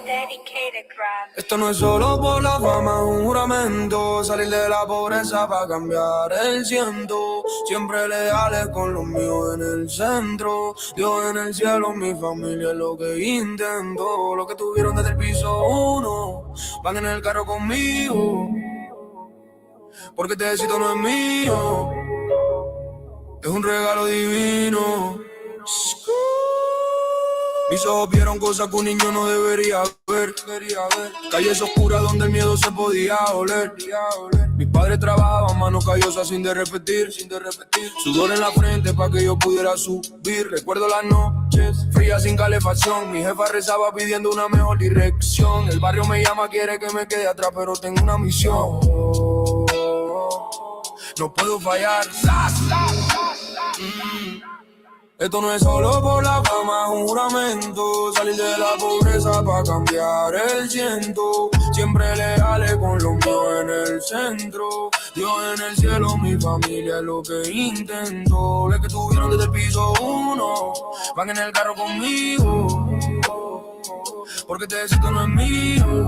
Dedicated grind. Esto no es solo por la fama, es un juramento. Salir de la pobreza para cambiar el ciento. Siempre leales con los míos en el centro. Dios en el cielo, mi familia es lo que intento. Lo que tuvieron desde el piso 1 van en el carro conmigo. Porque este éxito no es mío, es un regalo divino. Mis ojos vieron cosas que un niño no debería ver. Calles oscuras donde el miedo se podía oler. Mis padres trabajaban manos callosas sin de repetir. Sudor en la frente para que yo pudiera subir. Recuerdo las noches frías sin calefacción. Mi jefa rezaba pidiendo una mejor dirección. El barrio me llama, quiere que me quede atrás, pero tengo una misión. No puedo fallar. Esto no es solo por la fama, es un juramento. Salir de la pobreza para cambiar el ciento. Siempre leales con los míos en el centro. Dios en el cielo, mi familia es lo que intento. Los que tuvieron desde el piso 1 van en el carro conmigo. Porque este éxito no es mío,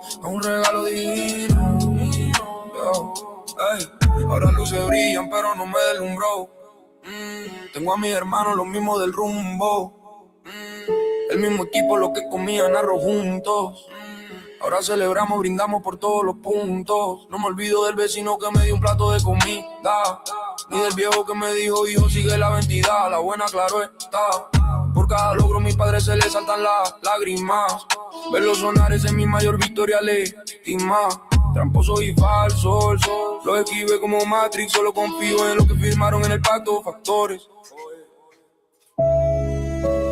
es un regalo divino. Hey, ahora luces brillan pero no me deslumbró. Tengo a mis hermanos los mismos del rumbo. El mismo equipo, los que comían arroz juntos. Ahora celebramos, brindamos por todos los puntos. No me olvido del vecino que me dio un plato de comida, ni del viejo que me dijo, hijo, sigue la identidad. La buena, claro está. Por cada logro mis padres se les saltan las lágrimas. Verlos sonar es mi mayor victoria legítima. Tramposo y falso, los esquivé como Matrix. Solo confío en lo que firmaron en el pacto, factores.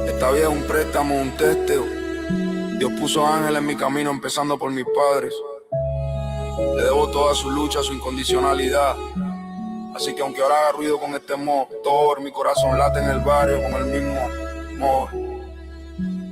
Esta vida es un préstamo, un testeo. Dios puso ángeles en mi camino, empezando por mis padres. Le debo toda su lucha, su incondicionalidad. Así que aunque ahora haga ruido con este motor, mi corazón late en el barrio con el mismo amor.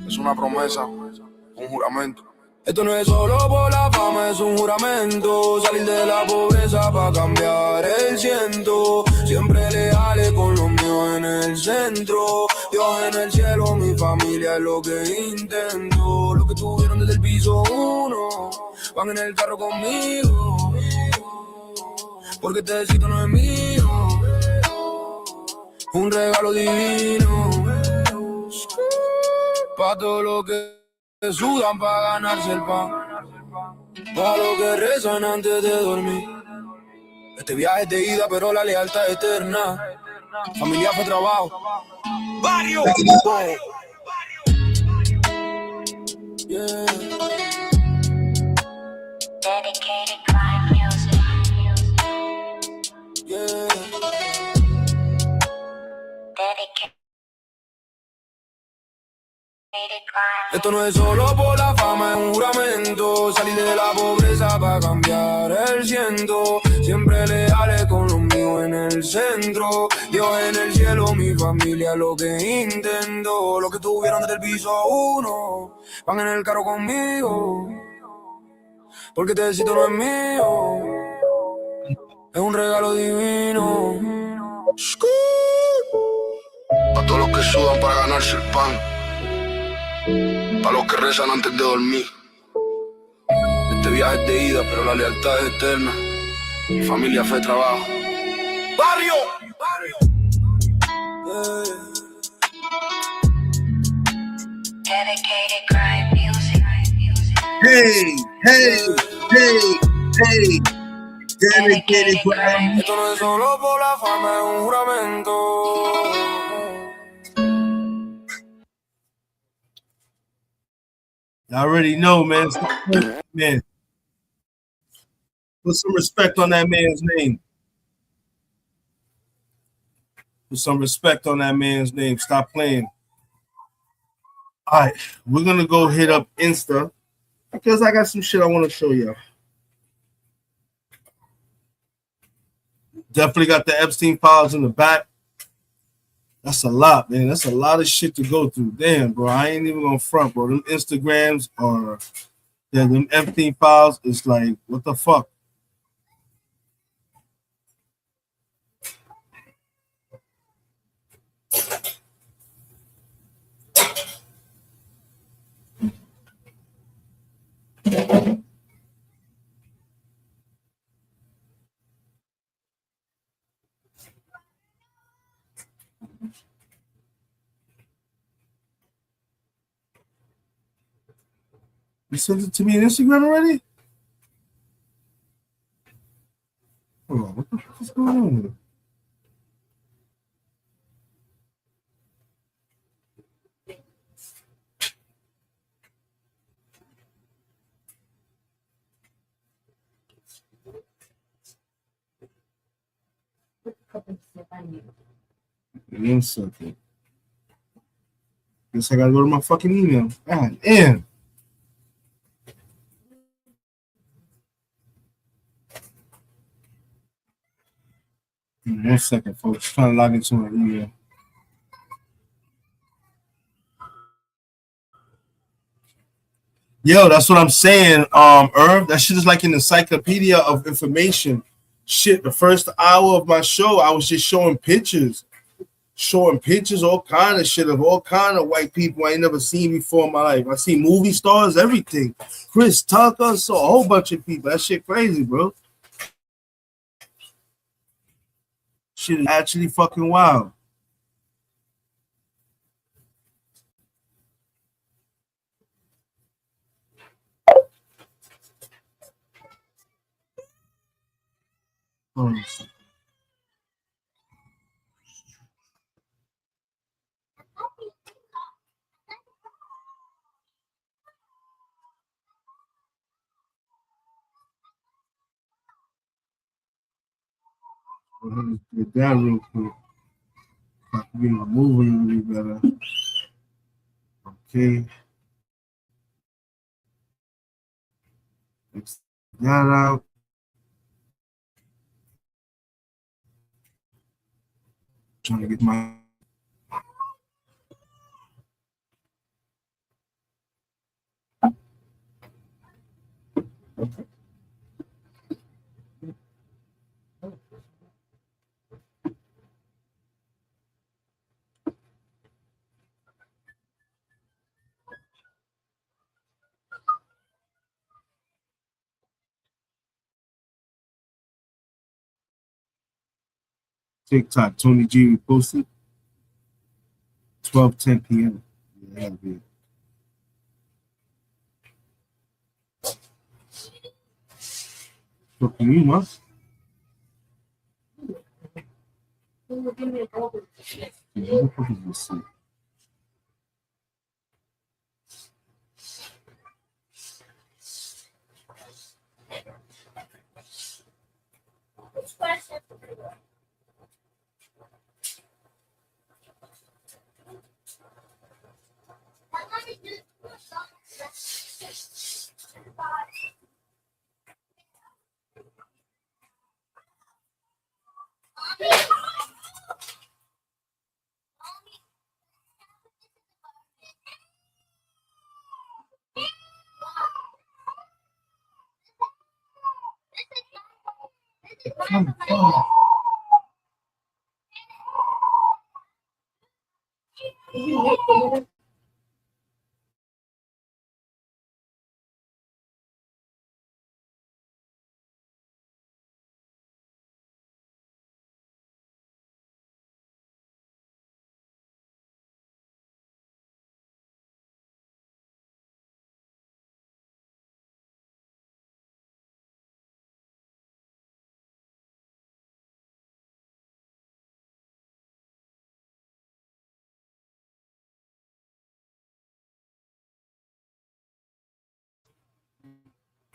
Es una promesa, un juramento. Esto no es solo por la fama, es un juramento. Salir de la pobreza para cambiar el ciento. Siempre leales con los míos en el centro. Dios en el cielo, mi familia es lo que intento. Lo que tuvieron desde el piso 1 van en el carro conmigo. Porque este éxito no es mío, un regalo divino. Pa' todos los que sudan pa' ganarse el pan, pa' los que rezan antes de dormir. Este viaje es de ida, pero la lealtad es eterna. Familia fue trabajo. Barrio. Yeah. Dedicated crime music. Yeah. Dedicated crime. Esto no es solo por la fama, es un juramento. Salir de la pobreza para cambiar el ciento. Siempre leales con los míos en el centro. Dios en el cielo, mi familia lo que intento. Lo que tuvieron desde el piso 1 van en el carro conmigo. Porque este éxito no es mío, es un regalo divino. A todos los que sudan para ganarse el pan, para los que rezan antes de dormir. Este viaje es de ida, pero la lealtad es eterna. Familia, fe, trabajo. ¡Barrio! Dedicated crime music. Hey, hey, hey, hey. Dedicated crime. Esto no es solo por la fama, es un juramento. I already know, man. Man, put some respect on that man's name. Put some respect on that man's name. Stop playing. All right, we're gonna go hit up Insta because I got some shit I want to show you. Definitely got the Epstein files in the back. That's a lot, man. That's a lot of shit to go through. Damn, bro. I ain't even gonna front, bro. Them Instagrams or them Epstein files is like, what the fuck? You sent it to me on Instagram already? Hold on, what the fuck is going on here? One second. Guess I gotta go to my fucking email. God damn. One second, folks. Trying to log into my email. Yo, that's what I'm saying, Irv. That shit is like an encyclopedia of information. Shit, the first hour of my show, I was just showing pictures, all kind of shit of all kind of white people I ain't never seen before in my life. I see movie stars, everything. Chris Tucker, saw a whole bunch of people. That shit crazy, bro. Shit is actually fucking wild. Hold on a second. Let's get that real quick. I can get my moving a little bit better. Okay. Let's get that out. Trying to get my TikTok, Tony G reposted. 12:10 p.m. Yeah, that'll be it. So can you must? What the fuck is this shit?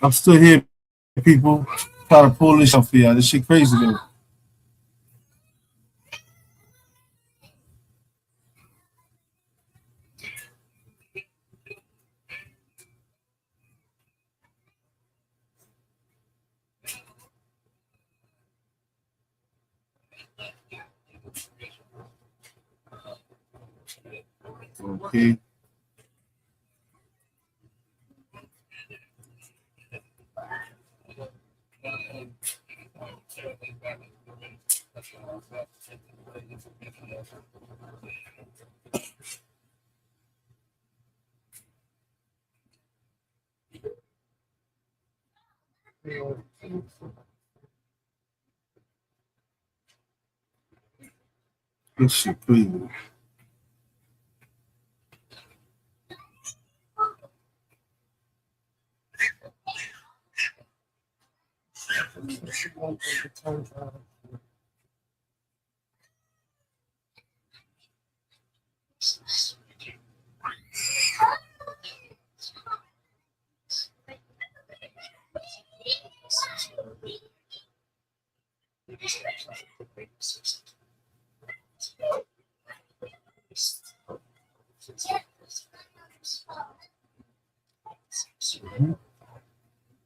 I'm still here, people. Try to pull this off here. This shit crazy though. Okay. This shit crazy.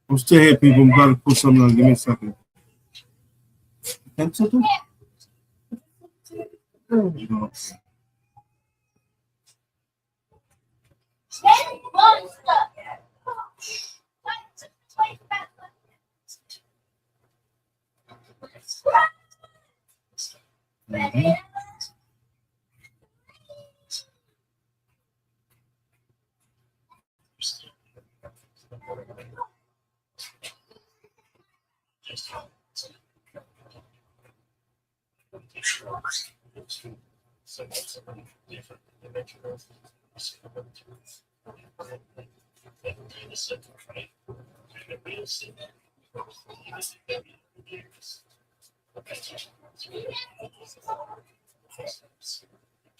I'm still here, people. I'm about to put something on. Give me a second. Something? Mm-hmm.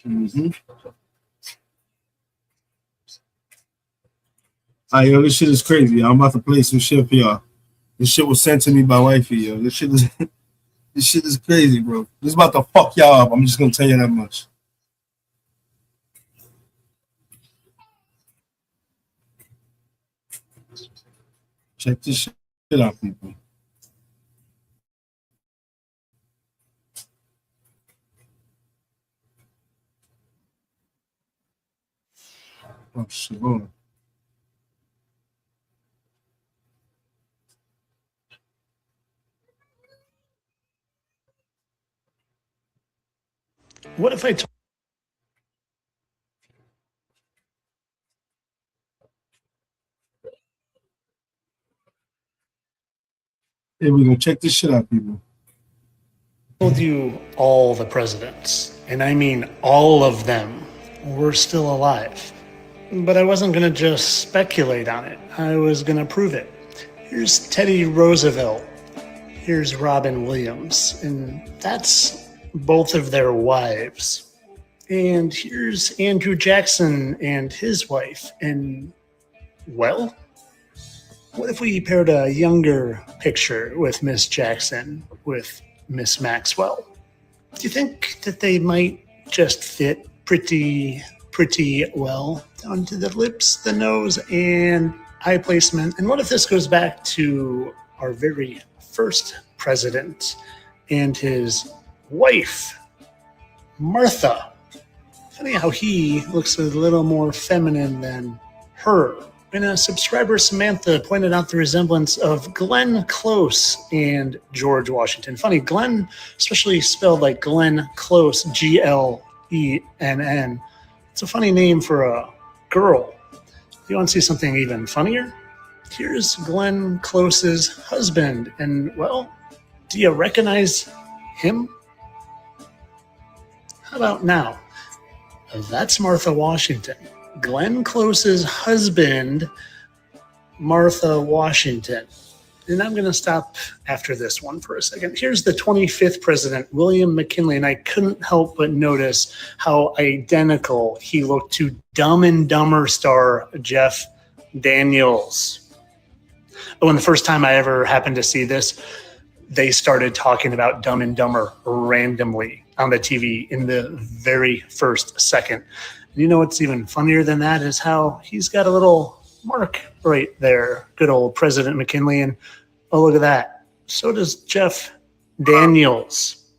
Mm-hmm. All right, yo, this shit is crazy. I'm about to play some shit for y'all. This shit was sent to me by wifey, yo. This shit is this shit is crazy, bro. This is about to fuck y'all up. I'm just gonna tell you that much. Check this shit out, people. Oh shit, hold on. What if I told Here we go. Check this shit out, people. Told you all the presidents, and I mean all of them, were still alive. But I wasn't going to just speculate on it. I was going to prove it. Here's Teddy Roosevelt. Here's Robin Williams. And that's both of their wives. And here's Andrew Jackson and his wife. And, well, what if we paired a younger picture with Miss Jackson with Miss Maxwell? Do you think that they might just fit pretty well down to the lips, the nose, and eye placement? And what if this goes back to our very first president and his wife, Martha? Funny how he looks a little more feminine than her. And a subscriber, Samantha, pointed out the resemblance of Glenn Close and George Washington. Funny, Glenn, especially spelled like Glenn Close, Glenn. It's a funny name for a girl. You want to see something even funnier? Here's Glenn Close's husband. And, well, do you recognize him? How about now? That's Martha Washington. Glenn Close's husband, Martha Washington. And I'm going to stop after this one for a second. Here's the 25th president, William McKinley, and I couldn't help but notice how identical he looked to Dumb and Dumber star Jeff Daniels. When the first time I ever happened to see this, they started talking about Dumb and Dumber randomly on the TV in the very first second. And you know what's even funnier than that is how he's got a little mark right there. Good old President McKinley. And oh, look at that. So does Jeff Daniels.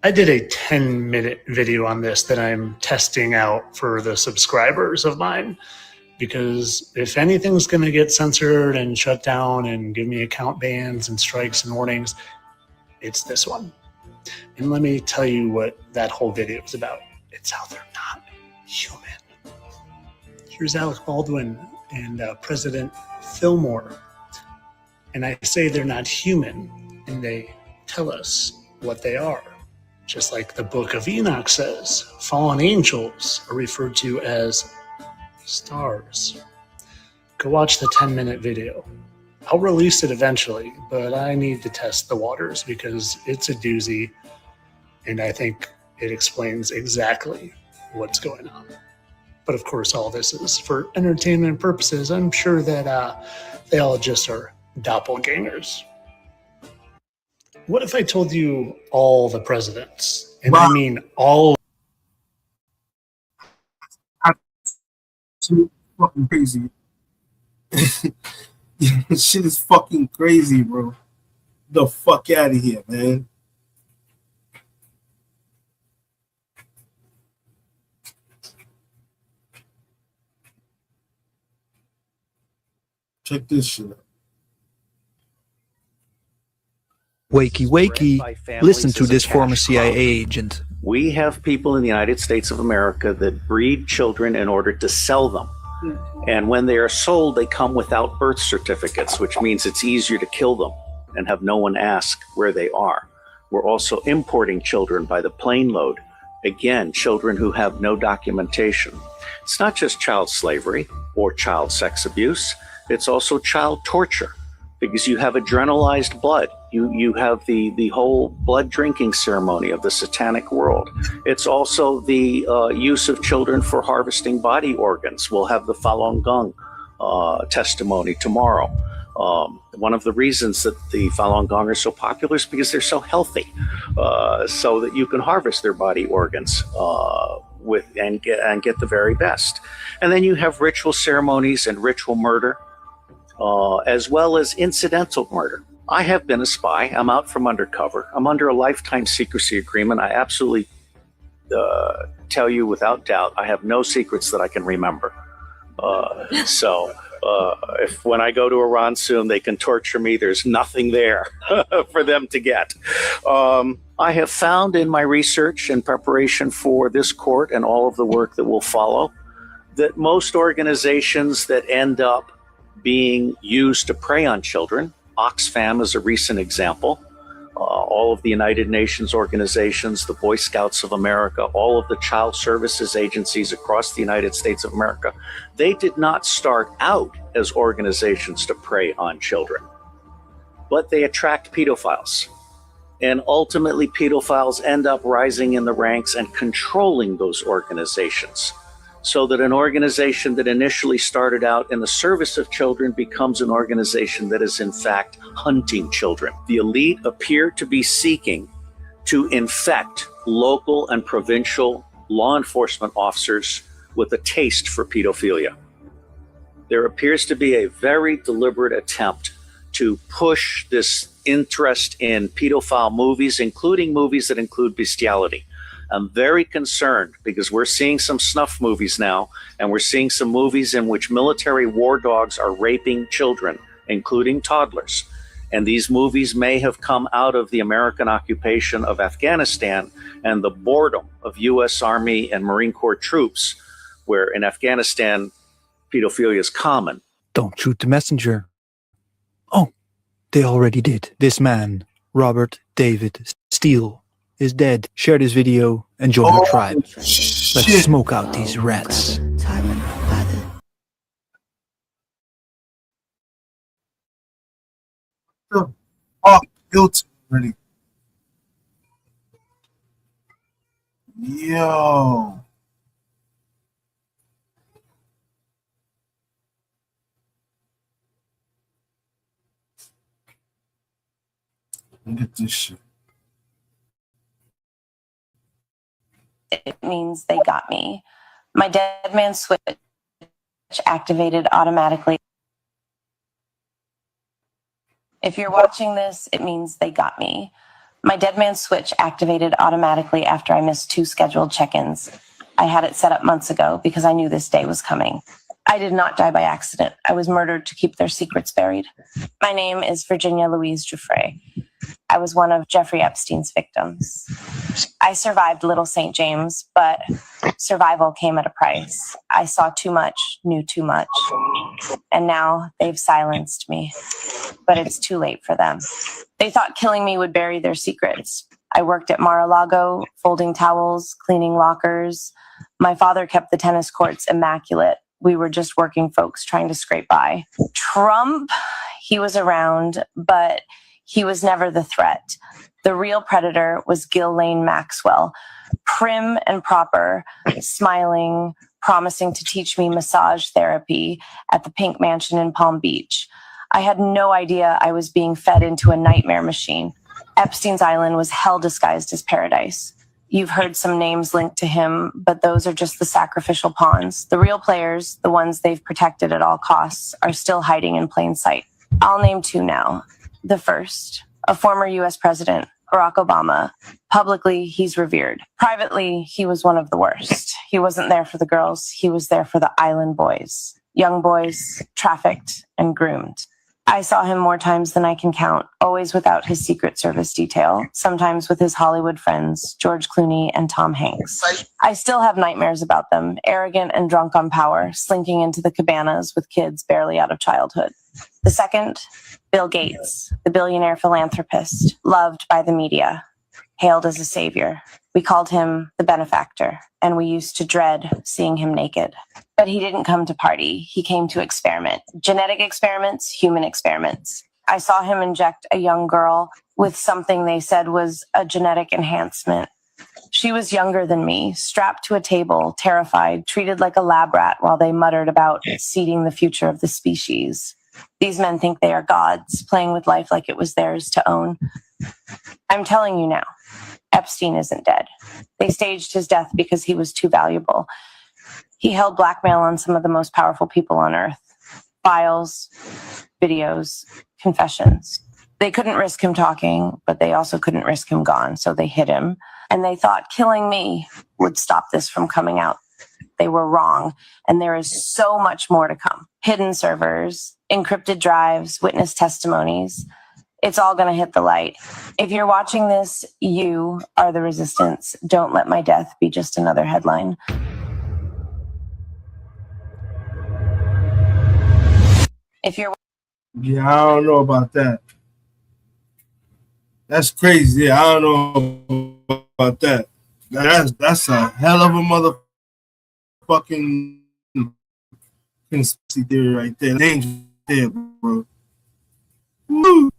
I did a 10-minute video on this that I'm testing out for the subscribers of mine, because if anything's going to get censored and shut down and give me account bans and strikes and warnings, it's this one. And let me tell you what that whole video is about. It's how they're not human. Here's Alec Baldwin and President Fillmore. And I say they're not human, and they tell us what they are. Just like the Book of Enoch says, fallen angels are referred to as stars. Go watch the 10-minute video. I'll release it eventually, but I need to test the waters because it's a doozy, and I think it explains exactly what's going on. But of course, all this is for entertainment purposes. I'm sure that they all just are doppelgangers. What if I told you all the presidents? And I mean all. Fucking crazy. This shit is fucking crazy, bro. The fuck out of here, man. Check this shit out. Wakey, wakey. Listen to this former CIA agent. We have people in the United States of America that breed children in order to sell them. And when they are sold, they come without birth certificates, which means it's easier to kill them and have no one ask where they are. We're also importing children by the plane load. Again, children who have no documentation. It's not just child slavery or child sex abuse. It's also child torture, because you have adrenalized blood. You have the whole blood drinking ceremony of the satanic world. It's also the use of children for harvesting body organs. We'll have the Falun Gong testimony tomorrow. One of the reasons that the Falun Gong are so popular is because they're so healthy, so that you can harvest their body organs and get the very best. And then you have ritual ceremonies and ritual murder, as well as incidental murder. I have been a spy. I'm out from undercover. I'm under a lifetime secrecy agreement. I absolutely tell you without doubt, I have no secrets that I can remember. So if when I go to Iran soon, they can torture me, there's nothing there for them to get. I have found in my research and preparation for this court and all of the work that will follow that most organizations that end up being used to prey on children, Oxfam is a recent example, all of the United Nations organizations, the Boy Scouts of America, all of the child services agencies across the United States of America, they did not start out as organizations to prey on children, but they attract pedophiles. And ultimately, pedophiles end up rising in the ranks and controlling those organizations, so that an organization that initially started out in the service of children becomes an organization that is in fact hunting children. The elite appear to be seeking to infect local and provincial law enforcement officers with a taste for pedophilia. There appears to be a very deliberate attempt to push this interest in pedophile movies, including movies that include bestiality. I'm very concerned because we're seeing some snuff movies now, and we're seeing some movies in which military war dogs are raping children, including toddlers. And these movies may have come out of the American occupation of Afghanistan and the boredom of U.S. Army and Marine Corps troops, where in Afghanistan, pedophilia is common. Don't shoot the messenger. Oh, they already did. This man, Robert David Steele, is dead. Share this video and join our tribe. Let's smoke out these rats. Guilty already. Yo. Look at this shit. It means they got me. My dead man switch activated automatically. If you're watching this, it means they got me. My dead man switch activated automatically after I missed 2 scheduled check-ins. I had it set up months ago because I knew this day was coming. I did not die by accident. I was murdered to keep their secrets buried. My name is Virginia Louise Giuffre. I was one of Jeffrey Epstein's victims. I survived Little St. James, but survival came at a price. I saw too much, knew too much, and now they've silenced me. But it's too late for them. They thought killing me would bury their secrets. I worked at Mar-a-Lago, folding towels, cleaning lockers. My father kept the tennis courts immaculate. We were just working folks trying to scrape by. Trump, he was around, but he was never the threat. The real predator was Ghislaine Maxwell, prim and proper, smiling, promising to teach me massage therapy at the Pink Mansion in Palm Beach. I had no idea I was being fed into a nightmare machine. Epstein's Island was hell disguised as paradise. You've heard some names linked to him, but those are just the sacrificial pawns. The real players, the ones they've protected at all costs, are still hiding in plain sight. I'll name 2 now. The first, a former U.S. president, Barack Obama. Publicly, he's revered. Privately, he was one of the worst. He wasn't there for the girls. He was there for the island boys. Young boys, trafficked and groomed. I saw him more times than I can count, always without his Secret Service detail, sometimes with his Hollywood friends, George Clooney and Tom Hanks. I still have nightmares about them, arrogant and drunk on power, slinking into the cabanas with kids barely out of childhood. The second, Bill Gates, the billionaire philanthropist, loved by the media, hailed as a savior. We called him the benefactor, and we used to dread seeing him naked. But he didn't come to party. He came to experiment. Genetic experiments, human experiments. I saw him inject a young girl with something they said was a genetic enhancement. She was younger than me, strapped to a table, terrified, treated like a lab rat while they muttered about seeding the future of the species. These men think they are gods, playing with life like it was theirs to own. I'm telling you now, Epstein isn't dead. They staged his death because he was too valuable. He held blackmail on some of the most powerful people on earth. Files, videos, confessions. They couldn't risk him talking, but they also couldn't risk him gone, so they hid him. And they thought killing me would stop this from coming out. They were wrong, and there is so much more to come. Hidden servers, encrypted drives, witness testimonies. It's all going to hit the light. If you're watching this, you are the resistance. Don't let my death be just another headline. If you're Yeah, I don't know about that. That's crazy. Yeah, I don't know about that. That's a hell of a motherfucking conspiracy theory right there. Danger there, bro. Woo!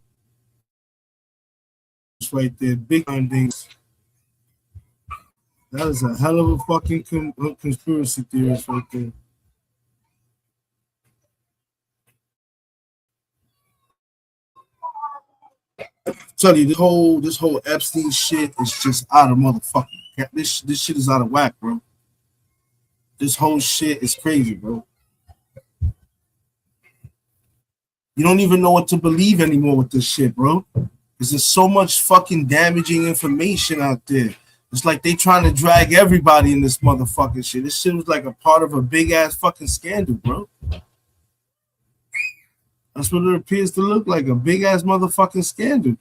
It's right there. Big time things. That is a hell of a fucking conspiracy theorist right there. Tell you, this whole Epstein shit is just out of motherfucking. This shit is out of whack, bro. This whole shit is crazy, bro. You don't even know what to believe anymore with this shit, bro. Because there's so much fucking damaging information out there. It's like they trying to drag everybody in this motherfucking shit. This shit was like a part of a big ass fucking scandal, bro. That's what it appears to look like, a big ass motherfucking scandal.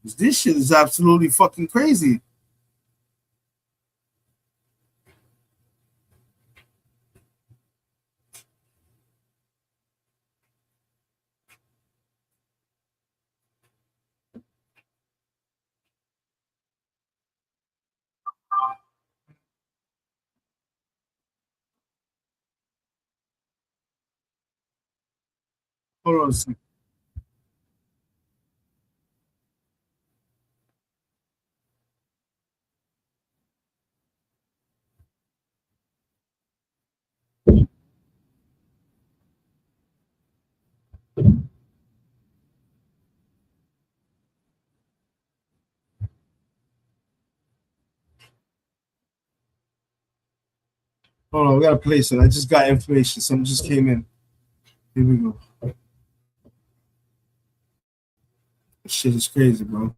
This shit is absolutely fucking crazy. Hold on a second. Hold on, we gotta place it. I just got information. Something just came in. Here we go. This shit is crazy, bro.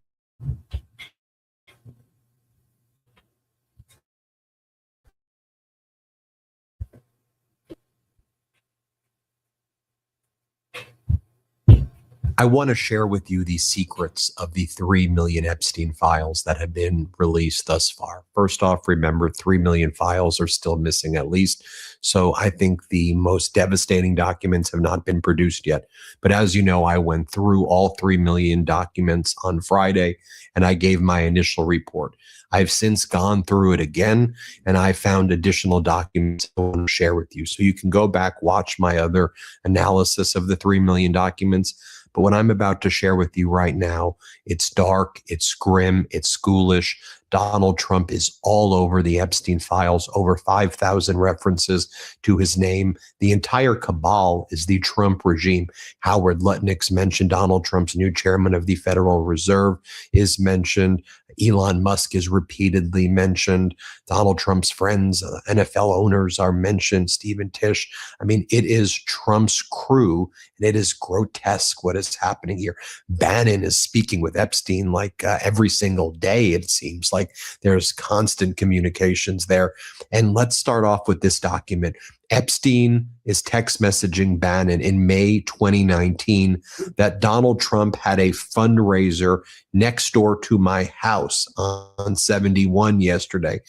I want to share with you the secrets of the 3 million Epstein files that have been released thus far. First off, remember 3 million files are still missing at least. So I think the most devastating documents have not been produced yet. But as you know, I went through all 3 million documents on Friday and I gave my initial report. I've since gone through it again and I found additional documents I want to share with you. So you can go back, watch my other analysis of the 3 million documents. But what I'm about to share with you right now, it's dark, it's grim, it's schoolish. Donald Trump is all over the Epstein files, over 5,000 references to his name. The entire cabal is the Trump regime. Howard Lutnick's mentioned. Donald Trump's new chairman of the Federal Reserve is mentioned. Elon Musk is repeatedly mentioned. Donald Trump's friends, NFL owners are mentioned. Stephen Tisch. I mean, it is Trump's crew, and it is grotesque what is happening here. Bannon is speaking with Epstein like every single day, it seems like there's constant communications there. And let's start off with this document. Epstein is text messaging Bannon in May 2019 that Donald Trump had a fundraiser next door to my house on 71 yesterday.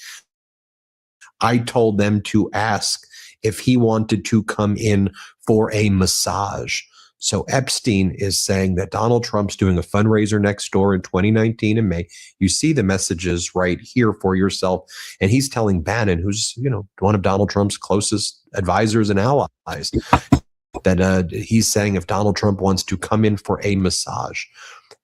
I told them to ask if he wanted to come in for a massage. So Epstein is saying that Donald Trump's doing a fundraiser next door in 2019 in May. You see the messages right here for yourself. And he's telling Bannon, who's, one of Donald Trump's closest advisors and allies, that he's saying if Donald Trump wants to come in for a massage.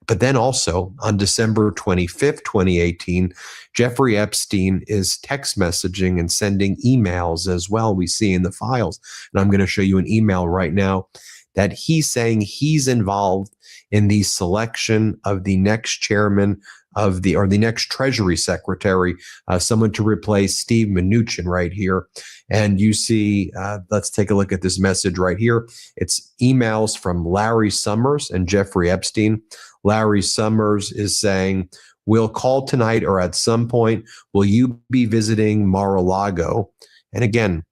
But then also on December 25th, 2018, Jeffrey Epstein is text messaging and sending emails as well. We see in the files. And I'm going to show you an email right now that he's saying he's involved in the selection of the next chairman of the next Treasury Secretary, someone to replace Steve Mnuchin right here. And you see, let's take a look at this message right here. It's emails from Larry Summers and Jeffrey Epstein. Larry Summers is saying, we'll call tonight or at some point. Will you be visiting Mar-a-Lago? And again,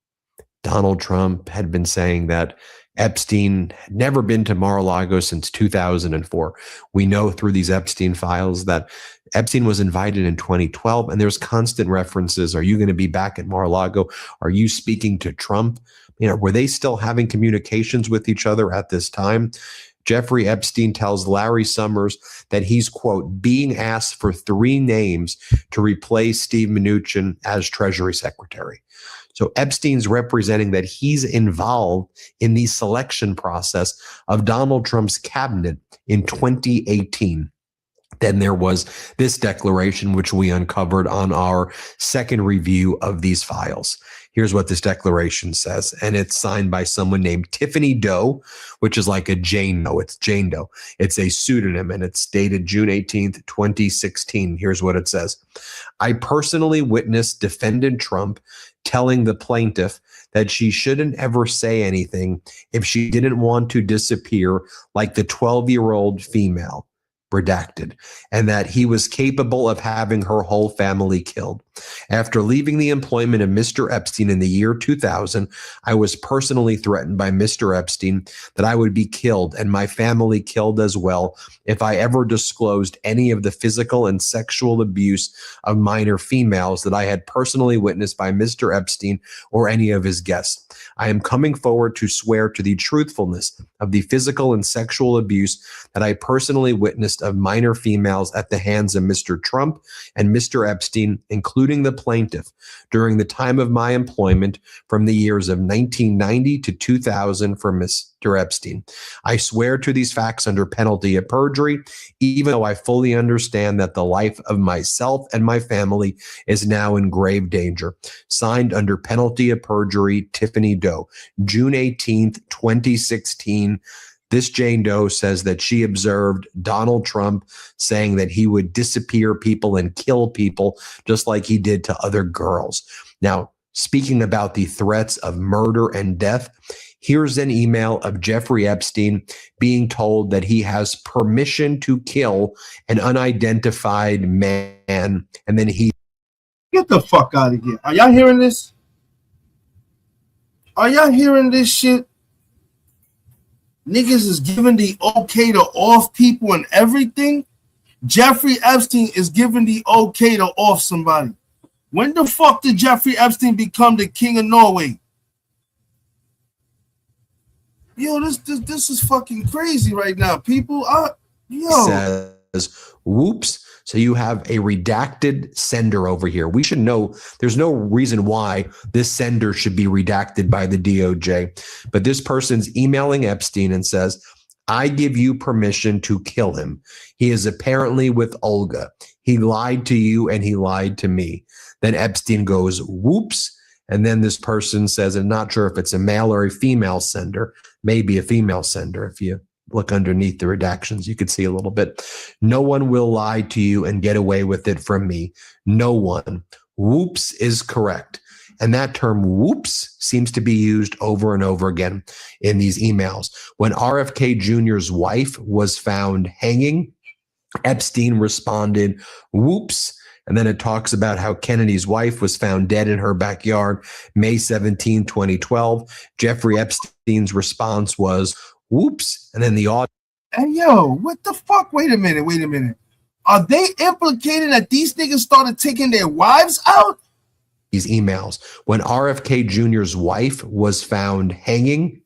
Donald Trump had been saying that Epstein had never been to Mar-a-Lago since 2004. We know through these Epstein files that Epstein was invited in 2012, and there's constant references. Are you going to be back at Mar-a-Lago? Are you speaking to Trump? Were they still having communications with each other at this time? Jeffrey Epstein tells Larry Summers that he's, quote, being asked for 3 names to replace Steve Mnuchin as Treasury Secretary. So Epstein's representing that he's involved in the selection process of Donald Trump's cabinet in 2018. Then there was this declaration, which we uncovered on our second review of these files. Here's what this declaration says, and it's signed by someone named Tiffany Doe, which is like a Jane Doe. It's Jane Doe. It's a pseudonym, and it's dated June 18th, 2016. Here's what it says. I personally witnessed defendant Trump telling the plaintiff that she shouldn't ever say anything if she didn't want to disappear like the 12-year-old female, redacted, and that he was capable of having her whole family killed. After leaving the employment of Mr. Epstein in the year 2000, I was personally threatened by Mr. Epstein that I would be killed and my family killed as well if I ever disclosed any of the physical and sexual abuse of minor females that I had personally witnessed by Mr. Epstein or any of his guests. I am coming forward to swear to the truthfulness of the physical and sexual abuse that I personally witnessed of minor females at the hands of Mr. Trump and Mr. Epstein, including the plaintiff, during the time of my employment from the years of 1990 to 2000 for Mr. Epstein. I swear to these facts under penalty of perjury, even though I fully understand that the life of myself and my family is now in grave danger. Signed under penalty of perjury, Tiffany Doe, June 18th, 2016. This Jane Doe says that she observed Donald Trump saying that he would disappear people and kill people just like he did to other girls. Now, speaking about the threats of murder and death, here's an email of Jeffrey Epstein being told that he has permission to kill an unidentified man, and then he... Get the fuck out of here. Are y'all hearing this? Are y'all hearing this shit? Niggas is giving the okay to off people and everything. Jeffrey Epstein is giving the okay to off somebody. When the fuck did Jeffrey Epstein become the king of Norway? Yo, this is fucking crazy right now, people. Says, whoops. So you have a redacted sender over here. We should know there's no reason why this sender should be redacted by the DOJ. But this person's emailing Epstein and says, I give you permission to kill him. He is apparently with Olga. He lied to you and he lied to me. Then Epstein goes, whoops. And then this person says, I'm not sure if it's a male or a female sender, maybe a female sender. If you look underneath the redactions, you could see a little bit. No one will lie to you and get away with it from me. No one. Whoops is correct. And that term whoops seems to be used over and over again in these emails. When RFK Jr.'s wife was found hanging, Epstein responded, whoops. And then it talks about how Kennedy's wife was found dead in her backyard, May 17, 2012. Jeffrey Epstein's response was, whoops. And then the audio. Hey, yo, what the fuck? Wait a minute. Are they implicated that these niggas started taking their wives out? These emails. When RFK Jr.'s wife was found hanging,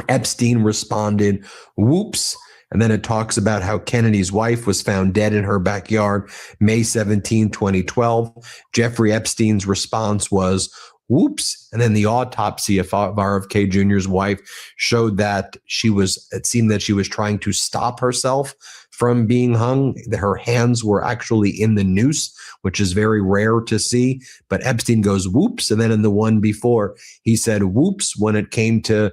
Epstein responded, whoops. And then it talks about how Kennedy's wife was found dead in her backyard, May 17, 2012. Jeffrey Epstein's response was, whoops. And then the autopsy of RFK Jr.'s wife showed that it seemed that she was trying to stop herself from being hung. Her hands were actually in the noose, which is very rare to see. But Epstein goes whoops. And then in the one before, he said whoops when it came to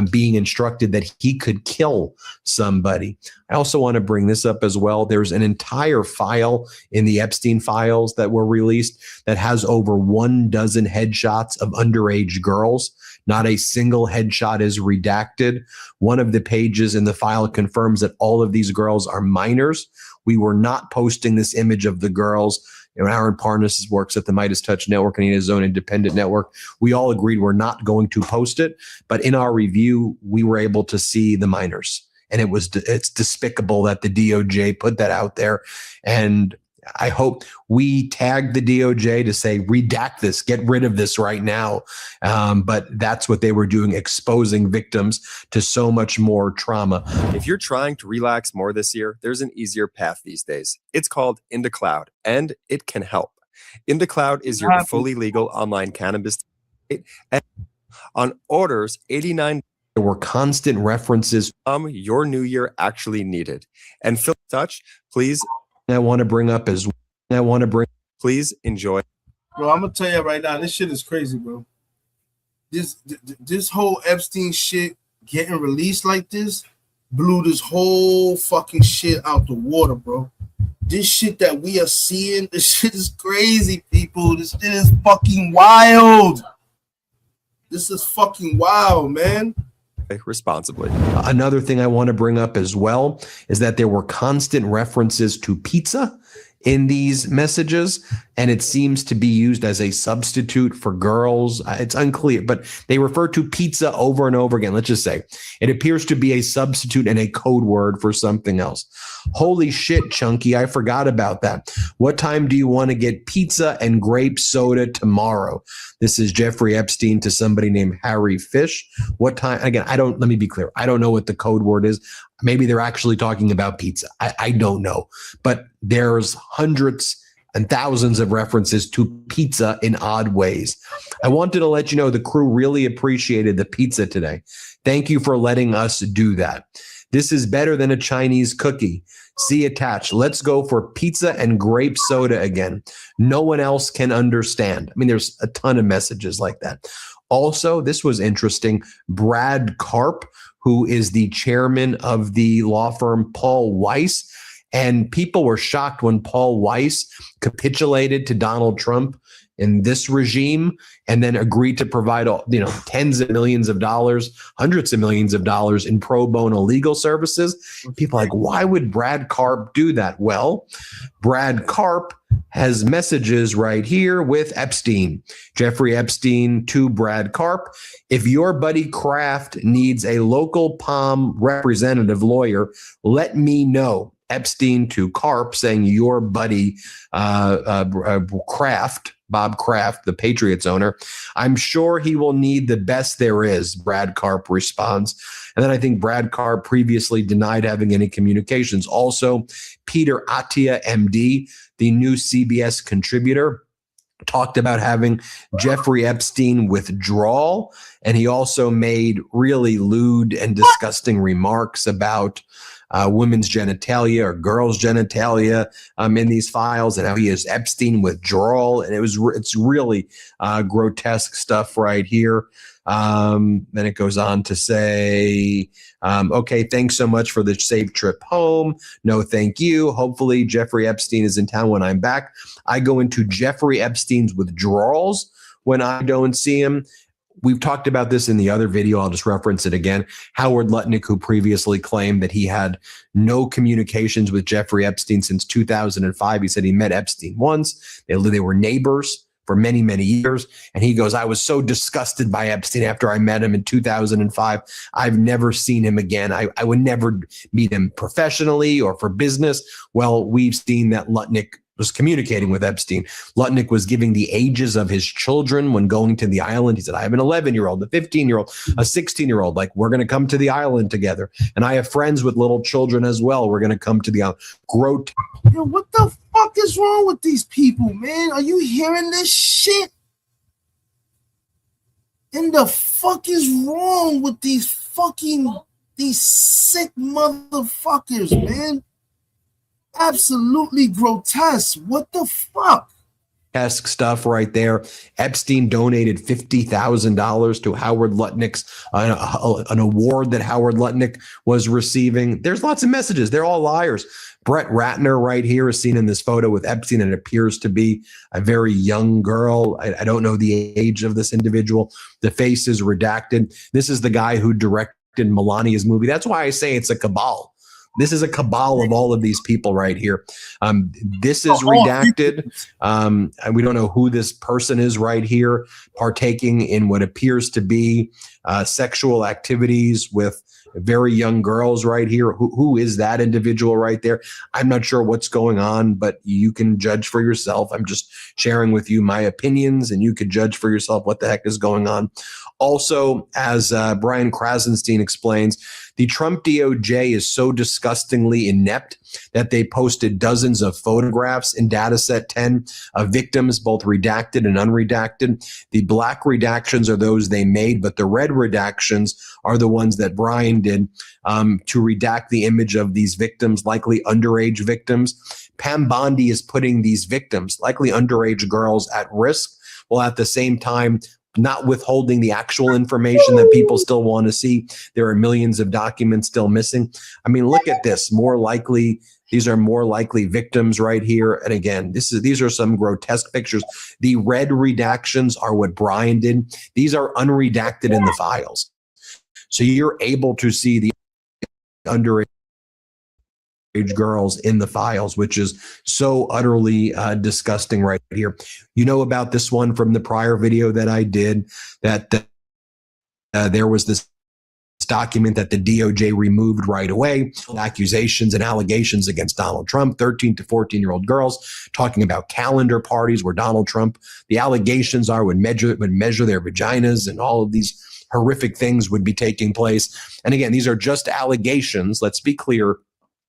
being instructed that he could kill somebody. I also want to bring this up as well. There's an entire file in the Epstein files that were released that has over 12 headshots of underage girls. Not a single headshot is redacted. One of the pages in the file confirms that all of these girls are minors. We were not posting this image of the girls. Aaron Parnas works at the Midas Touch Network and he has his own independent network. We all agreed we're not going to post it. But in our review, we were able to see the minors. And it's despicable that the DOJ put that out there. And I hope we tagged the DOJ to say, redact this, get rid of this right now. But that's what they were doing, exposing victims to so much more trauma. If you're trying to relax more this year, there's an easier path these days. It's called Into Cloud, and it can help. Into Cloud is your fully legal online cannabis. And on orders, 89. There were constant references. Your new year actually needed. And Phil Touch, please. I want to bring up as please enjoy. Bro, I'm gonna tell you right now, this shit is crazy, bro. This whole Epstein shit getting released like this blew this whole fucking shit out the water, bro. This shit that we are seeing, this shit is crazy, people. This shit is fucking wild. This is fucking wild, man. Responsibly. Another thing I want to bring up as well is that there were constant references to pizza in these messages, and it seems to be used as a substitute for girls. It's unclear, but they refer to pizza over and over again. Let's just say it appears to be a substitute and a code word for something else. Holy shit, Chunky, I forgot about that. What time do you want to get pizza and grape soda tomorrow? This is Jeffrey Epstein to somebody named Harry Fish. What time? Again, let me be clear. I don't know what the code word is. Maybe they're actually talking about pizza. I don't know. But there's hundreds and thousands of references to pizza in odd ways. I wanted to let you know the crew really appreciated the pizza today. Thank you for letting us do that. This is better than a Chinese cookie. See attached. Let's go for pizza and grape soda again. No one else can understand. I mean, there's a ton of messages like that. Also, this was interesting. Brad Karp, who is the chairman of the law firm Paul Weiss, and people were shocked when Paul Weiss capitulated to Donald Trump in this regime and then agreed to provide, tens of millions of dollars, hundreds of millions of dollars in pro bono legal services. People are like, why would Brad Karp do that? Well, Brad Karp has messages right here with Epstein. Jeffrey Epstein to Brad Karp. If your buddy Kraft needs a local Palm representative lawyer, let me know. Epstein to Karp saying your buddy Kraft, Bob Kraft, the Patriots owner, I'm sure he will need the best there is, Brad Karp responds. And then I think Brad Karp previously denied having any communications. Also, Peter Attia, MD, the new CBS contributor, talked about having Jeffrey Epstein withdrawal. And he also made really lewd and disgusting remarks about women's genitalia or girls' genitalia in these files, and how he is Epstein withdrawal. And it's really grotesque stuff right here. Then it goes on to say, okay, thanks so much for the safe trip home. No, thank you. Hopefully Jeffrey Epstein is in town when I'm back. I go into Jeffrey Epstein's withdrawals when I don't see him. We've talked about this in the other video. I'll just reference it again. Howard Lutnick, who previously claimed that he had no communications with Jeffrey Epstein since 2005. He said he met Epstein once. They were neighbors for many, many years. And he goes, I was so disgusted by Epstein after I met him in 2005. I've never seen him again. I would never meet him professionally or for business. Well, we've seen that Lutnick was communicating with Epstein. Lutnick was giving the ages of his children when going to the island. He said, I have an 11-year-old, a 15-year-old, a 16-year-old. Like, we're going to come to the island together. And I have friends with little children as well. We're going to come to the island. Yo, what the fuck is wrong with these people, man? Are you hearing this shit? And the fuck is wrong with these sick motherfuckers, man? Absolutely grotesque. What the fuck? Esque stuff right there. Epstein donated $50,000 to Howard Lutnick's an award that Howard Lutnick was receiving. There's lots of messages. They're all liars. Brett Ratner right here is seen in this photo with Epstein, and it appears to be a very young girl. I don't know the age of this individual. The face is redacted. This is the guy who directed Melania's movie. That's why I say it's a cabal. This is a cabal of all of these people right here. This is redacted. And we don't know who this person is right here, partaking in what appears to be sexual activities with very young girls right here. Who is that individual right there? I'm not sure what's going on, but you can judge for yourself. I'm just sharing with you my opinions, and you could judge for yourself what the heck is going on. Also, as Brian Krasenstein explains, the Trump DOJ is so disgustingly inept that they posted dozens of photographs in dataset 10 of victims, both redacted and unredacted. The black redactions are those they made, but the red redactions are the ones that Brian did to redact the image of these victims, likely underage victims. Pam Bondi is putting these victims, likely underage girls, at risk, while at the same time not withholding the actual information that people still want to see. There are millions of documents still missing. I mean, look at this. More likely, these are more likely victims right here. And again, these are some grotesque pictures. The red redactions are what Brian did. These are unredacted in the files. So you're able to see the underage girls in the files, which is so utterly disgusting right here. You know about this one from the prior video that I did, that there was this document that the DOJ removed right away, accusations and allegations against Donald Trump, 13 to 14-year-old girls talking about calendar parties where Donald Trump, the allegations are would measure their vaginas, and all of these horrific things would be taking place. And again, these are just allegations, let's be clear.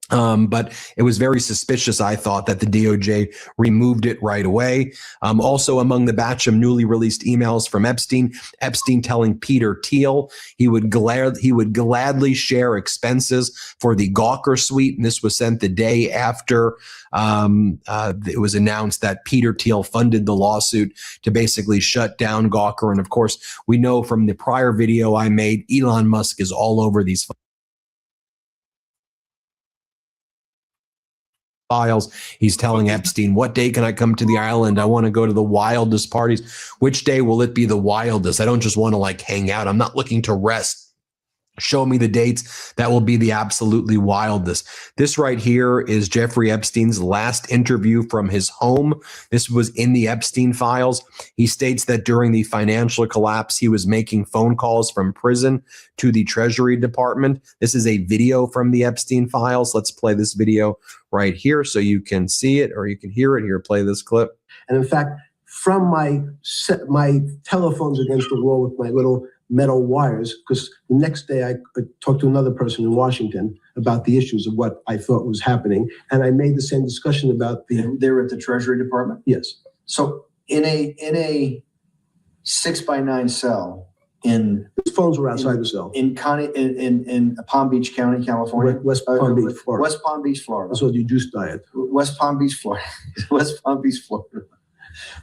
But it was very suspicious, I thought, that the DOJ removed it right away. Also, among the batch of newly released emails from Epstein telling Peter Thiel he would gladly share expenses for the Gawker suite. And this was sent the day after it was announced that Peter Thiel funded the lawsuit to basically shut down Gawker. And of course, we know from the prior video I made, Elon Musk is all over these files. He's telling Epstein, what day can I come to the island? I want to go to the wildest parties. Which day will it be the wildest? I don't just want to like hang out. I'm not looking to rest. Show me the dates that will be the absolutely wildest. This right here is Jeffrey Epstein's last interview from his home. This was in the Epstein files. He states that during the financial collapse, he was making phone calls from prison to the Treasury Department. This is a video from the Epstein files. Let's play this video right here so you can see it or you can hear it. Here, play this clip. And in fact, from my telephones against the wall with my little metal wires, because the next day I talked to another person in Washington about the issues of what I thought was happening, and I made the same discussion about the. They're at the Treasury Department? Yes. So in a 6x9 cell in the phones were outside the cell in Palm Beach County, California, West Palm Beach, Florida. West Palm Beach, Florida. That's what you juice diet. West Palm Beach, Florida. West Palm Beach, Florida.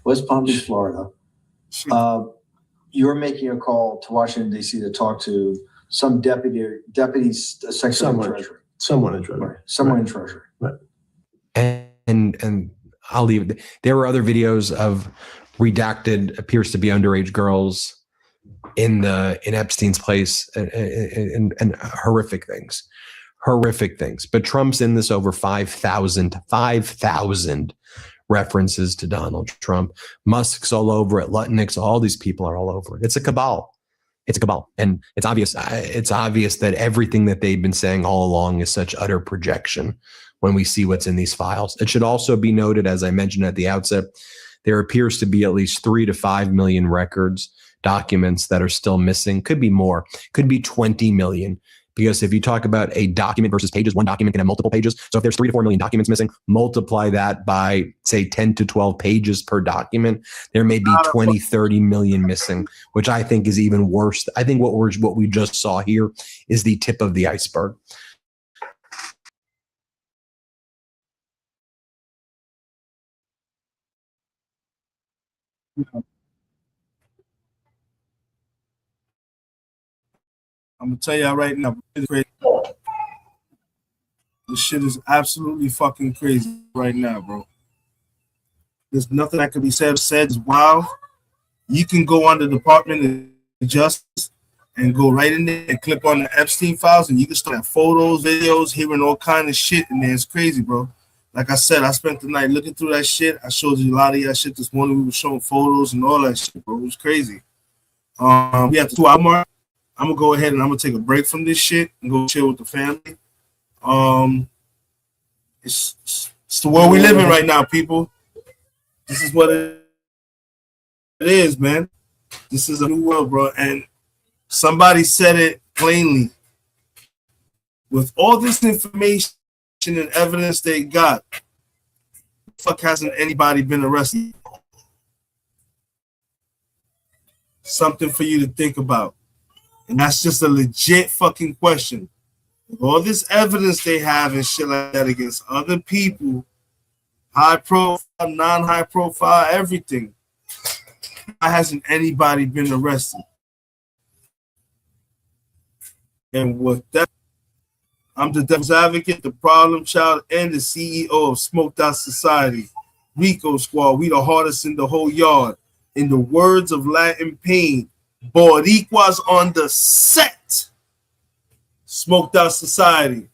West Palm Beach, Florida. You're making a call to Washington, D.C. to talk to some deputy secretary of Treasury. Someone in Treasury. Right. Someone in Treasury. Right. And I'll leave it. There were other videos of redacted, appears to be underage girls in Epstein's place, and horrific things. But Trump's in this over 5,000 references to Donald Trump. Musk's all over it. Lutnick's, all these people are all over it. It's a cabal. And it's obvious that everything that they've been saying all along is such utter projection when we see what's in these files. It should also be noted, as I mentioned at the outset, there appears to be at least 3 to 5 million records, documents that are still missing. Could be more, could be 20 million. Because if you talk about a document versus pages, one document can have multiple pages. So if there's 3 to 4 million documents missing, multiply that by, say, 10 to 12 pages per document. There may be 20, 30 million missing, which I think is even worse. I think what we just saw here is the tip of the iceberg. I'm gonna tell y'all right now, this shit is absolutely fucking crazy right now, bro. There's nothing that can be said is wild. You can go on the Department of Justice and go right in there and click on the Epstein files, and you can start photos, videos, hearing all kind of shit, and it's crazy, bro. Like I said, I spent the night looking through that shit. I showed you a lot of that shit this morning. We were showing photos and all that shit, bro. It was crazy. We had 2 hour mark. I'm gonna go ahead and I'm gonna take a break from this shit and go chill with the family. It's the world we live in right now, people. This is what it is, man. This is a new world, bro. And somebody said it plainly. With all this information and evidence they got, fuck hasn't anybody been arrested? Something for you to think about. And that's just a legit fucking question. With all this evidence they have and shit like that against other people, high profile, non-high profile, everything, why hasn't anybody been arrested? And with that, I'm the devil's advocate, the problem child, and the CEO of Smoked Out Society, Rico Squad. We the hardest in the whole yard. In the words of Latin Pain, Boricuas on the set. Smoked Out Society.